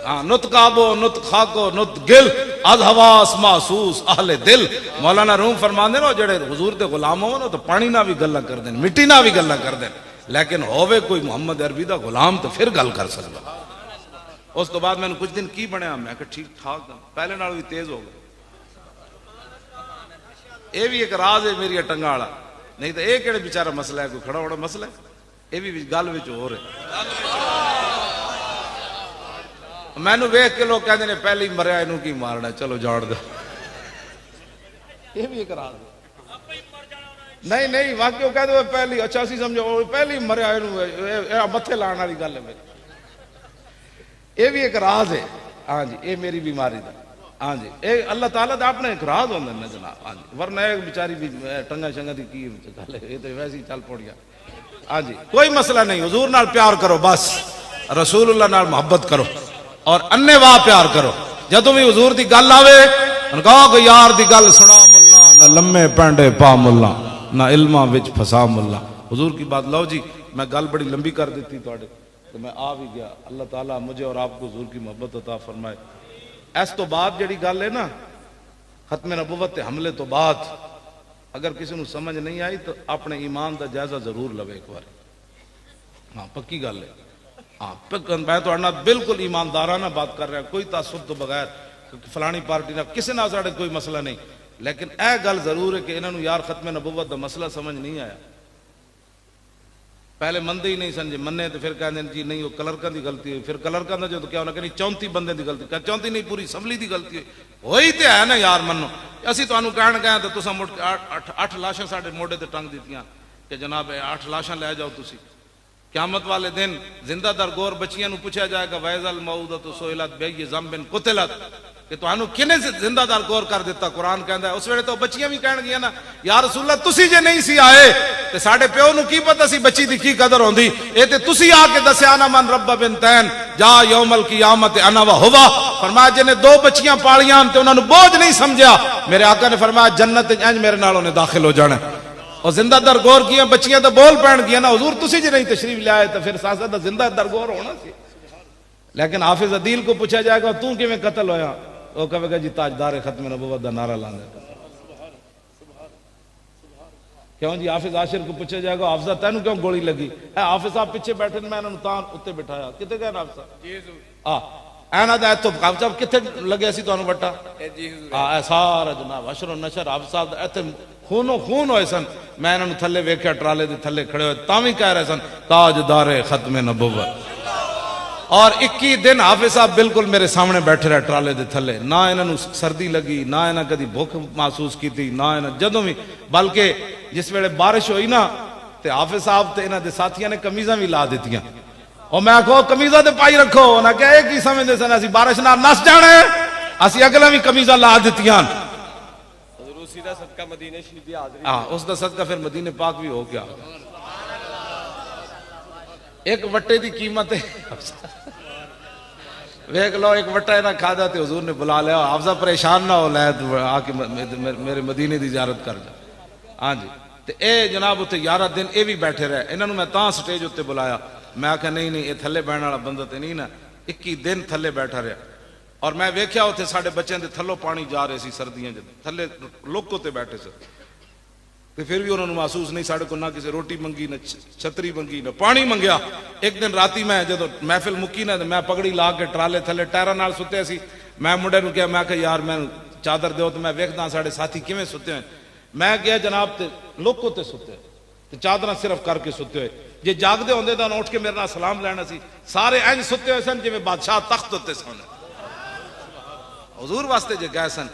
हाँ नुत काबो नुत खाको नुत गिल अज हवास महसूस आहले दिल। मौलाना रूम फरमांदे ना जेड़े हुजूर दे गुलाम हो ना तो पानी ना भी गल्लां कर देन, मिट्टी ना भी गल्लां कर देन, लेकिन होवे कोई मुहम्मद अरबी दा गुलाम तो फिर गल कर सकदा। उस तो बाद मैंने कुछ दिन की बनया, मैं कहा ठीक ठाक पहले नाल भी तेज हो गए। ये भी एक राज है मेरी टंगा वाला, नहीं तो यह केड़े बेचारा मसला है, कोई खड़ा होना मसला है। ये भी गल विच हो रहा। मैनू वेख के लोग कहते हैं पहले ही मरिया, इनू की मारना, चलो जान दो। ये भी एक राज नहीं नहीं वाकई वो कहते पहली अच्छा सी समझो पहले ही मरिया, इनू मत्थे लाने वाली गल है मेरी। ये भी एक राज है। हाँ जी ये मेरी बीमारी का। हाँ जी ये अल्लाह ताला दा अपने एक राज होंदे ने जनाब। हाँ जी वरना एक बेचारी भी टंगा शंगा दी की गल है, ये तो वैसे ही चल पड़ गया। हाँ जी कोई मसला नहीं, हुजूर नाल प्यार करो बस। रसूलुल्लाह नाल मोहब्बत करो और अन्नेवाह प्यार करो। जदों भी हुजूर दी गल आवे कहो कि यार दी गल सुना मुल्ला, ना लम्मे पैंडे पा मुल्ला, ना इल्मा विच फसा मुल्ला। हुजूर की बात लो जी, मैं गल बड़ी लंबी कर दी थी तुहाडे तो मैं आ भी गया। अल्लाह ताला मुझे और आपको हुजूर की मोहब्बत अता फरमाए। इस तो बाद जिहड़ी गल है ना खत्मे नबुव्वत ते हमले तो बाद अगर किसी को समझ नहीं आई तो अपने ईमान का जायजा जरूर लवे एक बार। हाँ पक्की गल है। हाँ मैं तो बिल्कुल ईमानदाराना बात कर रहा, कोई तासुब तो बगैर फलानी पार्टी ना किसी ना साढ़े कोई मसला नहीं, लेकिन यह गल जरूर है कि इन्होंने यार खत्मे नबुव्वत का मसला समझ नहीं आया। पहले मनते ही नहीं सन, जो मन्ने तो फिर कहते जी नहीं वो कलरकां की गलती हुई, फिर कलरकां का जो तो क्या उन्हें कहनी 34 बंदे की गलती, क्या 34 नहीं पूरी असम्बली की गलती हुई तो है ना यार मनो। असी तुहानू कहण गए तो तुसां मुड़ 8 लाशां साडे मोढे ते टंग दित्तियां कि जनाब 8 लाशां लै जाओ तुसी। क़यामत वाले दिन जिंदा दर गोर बच्चियां नू पूछा जाएगा वैज़ल मऊदतु सुइलत बिअय्यि ज़ंबिन कुतिलत, कि तुहानू किने जिंदा दर गोर कर दिता। कुरान कहता है उस वेले तो बच्चियां भी कहण गियां ना या रसूल अल्लाह तुसी जे नहीं सी आए ते साडे प्यो नू की पता सी बच्ची दी की कदर होंदी, ए ते तुसी आके दस्या ना मन रब्ब बिनतैन जा यौमल क़ियामत अना व हुवा। फरमाया जिन्हें 2 बच्चियां पालियां ते उन्हां नू बोझ नहीं समझा, मेरे आका ने फरमाया जन्नत इंज मेरे नाल उन्हें दाखिल हो जाना। और जिंदा दर गौर किया बच्चियां तो बोल पैन गया ना हुजूर तुसी जे नहीं तशरीफ लाए तो फिर साथ जिंदा दर गौर होना सी। लेकिन हाफिज अदील को पूछा जाएगा तू किवें कत्ल होया, वो कहेगा जी ताजदार खत्म नबुव्वत दा नारा लांदा। क्यों जी हाफिज आशिर को पूछा जाएगा हाफिजा तेनू क्यों गोली लगी, हाफिज साहब पीछे बैठे मैं इन्होंने तां उत्ते बिठाया किते गए हाफिज साहब ऐना दा तो हाफिज साहब किथे लगे सी तुहानू वट्टा सारा जनाब अशर नशर हाफिज साहब इत्थे खूनो खून होए सन। मैं इन्होंने थले वेख्या ट्राले दे थले खड़े हुए तां भी कह रहे सन ताजदार खत्मे नबुव्वत। और 21 दिन हाफिज साहब बिल्कुल मेरे सामने बैठे रहे ट्राले दे थले, ना इन्होंने सर्दी लगी ना इन्हें कभी भुख महसूस की थी ना इन्हें जदों भी, बल्कि जिस वेले बारिश हुई ना तो हाफिज साहब ते इन्होंने साथियों ने कमीजा भी ला दित्तियां और मैं आखो कमीजा तो पाई रखो, उन्हें क्या एक ही समझते सन असी बारिश नाल नस जाने, असी अगला भी कमीजा ला दित्तियां। हाँ उसका सदका फिर मदीने पाक भी हो गया। एक वट्टे की कीमत है वेख लो, एक वट्टा इन्हें खादा तो हुजूर ने बुला लिया हाफिजा परेशान ना हो लै आके मेरे मदीने की जियारत कर जा। हाँ जी तो ये जनाब उत्ते 11 दिन ये भी बैठे रहे, इन्होंने मैं तां स्टेज उत्ते बुलाया, मैं आख्या नहीं नहीं ये थले बहन वाला बंदा तो नहीं ना। 21 दिन थले बैठा रहा और मैं वेख्या उत्थे साडे बच्चों के थल्लों पानी जा रहे सी सर्दियां थले लोको ते बैठे से तो फिर भी उन्होंने महसूस नहीं साढ़े को ना किसी रोटी मंगी ना छतरी मंगी ना पानी मंगया। एक दिन राती मैं जो महफिल मुक्की ना मैं पगड़ी ला के ट्राले थले टायरा नाल सुते सी, मैं मुंडे नूं कहा मैं आख्या यार मैं चादर दो तो मैं वेखदा साढ़े साथी किवें सुते हैं। मैं गया जनाब ते लोको ते सुते ते चादर सिर्फ करके सुते हुए, जे जागदे होंदे तां उठ के मेरे नाल सलाम लैना सी। सारे इंज सुते हुए सन जिवें बादशाह तख्त उत्ते सन, हुजूर वास्ते जे गए सन।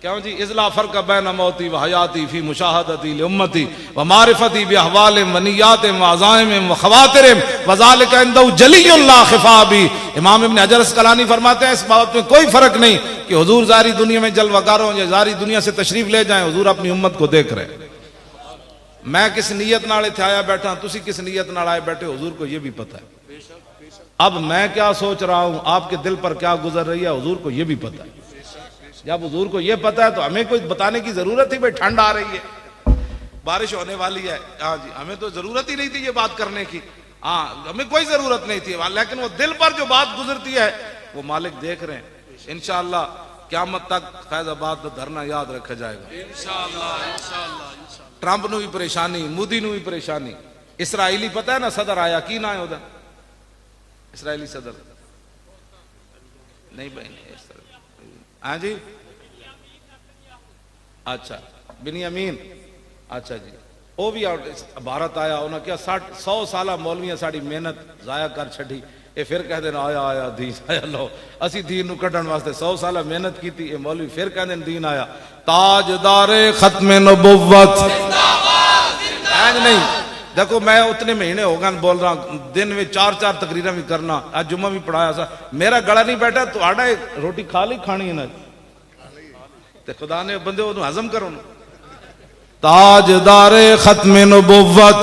क्यों जी इज़ला फर्क बैन मौती व हयाती फी मुशाहदती लि उम्मती व मारिफती बि अहवालिम व नियातिम व अज़ाइमिम व खवातिरिम व ज़ालिका इंदहु जलियुन ला खिफा बि। इमाम इब्न हजर अस्क़लानी फरमाते हैं इस बात में कोई फर्क नहीं कि हुजूर जारी दुनिया में जलवागार हों या जारी दुनिया से तशरीफ ले जाएं, हुजूर अपनी उम्मत को देख रहे। मैं किस नीयत नाल इत्थे आया बैठा, तुसी किस नीयत नाल आए बैठे, हुजूर को ये भी पता है। अब मैं क्या सोच रहा हूं, आपके दिल पर क्या गुजर रही है, हुजूर को ये भी पता है। जब हुजूर को ये पता है तो हमें कोई बताने की जरूरत थी भाई ठंड आ रही है बारिश होने वाली है। हाँ जी हमें तो जरूरत ही नहीं थी ये बात करने की, हाँ हमें कोई जरूरत नहीं थी, लेकिन वो दिल पर जो बात गुजरती है वो मालिक देख रहे हैं। इंशाअल्लाह क़यामत तक फैज़ाबाद का धरना याद रखा जाएगा इंशाअल्लाह। ट्रंप नू भी परेशानी, मोदी नू भी परेशानी। इसराइली पता है ना सदर आया की ना है उधर इसराइली सदर नहीं भाई हाँ जी अच्छा बिनियामीन अच्छा जी वो भी भारत आया, उन्हें क्या 100 साल मौलवियां साड़ी मेहनत जाया कर छड़ी, ये फिर कह देना आया आया दीन आया लो असी दीन नू कढ़न वास्ते 100 साल मेहनत की थी, ये मौलवी फिर कह देन दीन आया। ताजदारे खत्मे नबुव्वत नहीं देखो मैं उतने महीने हो गए बोल रहा हूं, दिन में 4-4 तकरीरें भी करना, आज जुम्मा भी पढ़ाया सा, मेरा गला नहीं बैठा तो आड़ा रोटी खा ली खानी है ना तो खुदा ने बंदे वो हजम करो ना। ताजदारे खत्मे नबुव्वत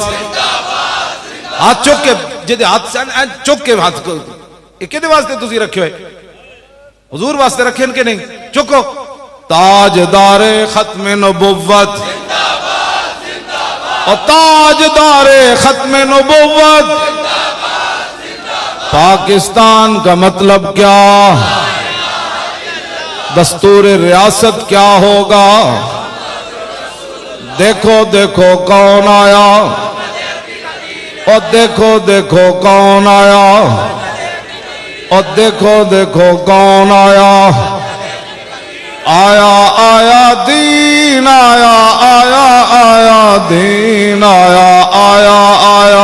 हाथ चुक के ਜਿਹਦੇ ਹੱਥ ਸਨ ਐ ਚੁੱਕ ਕੇ ਹੱਥ ਕੋ ਇਹ ਕਿਹਦੇ ਵਾਸਤੇ ਤੁਸੀਂ ਰੱਖੇ ਹੋਏ हुजूर वास्ते रखे कि नहीं चुको ताजदारे खत्म नबुव्वत और ताजदारे खत्म नबुव्वत पाकिस्तान का मतलब क्या दस्तूर रियासत क्या होगा देखो देखो कौन आया और देखो देखो कौन आया और देखो देखो कौन आया आया आया दीन आया आया आया दीन आया आया आया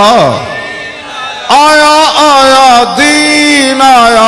आया आया दीन आया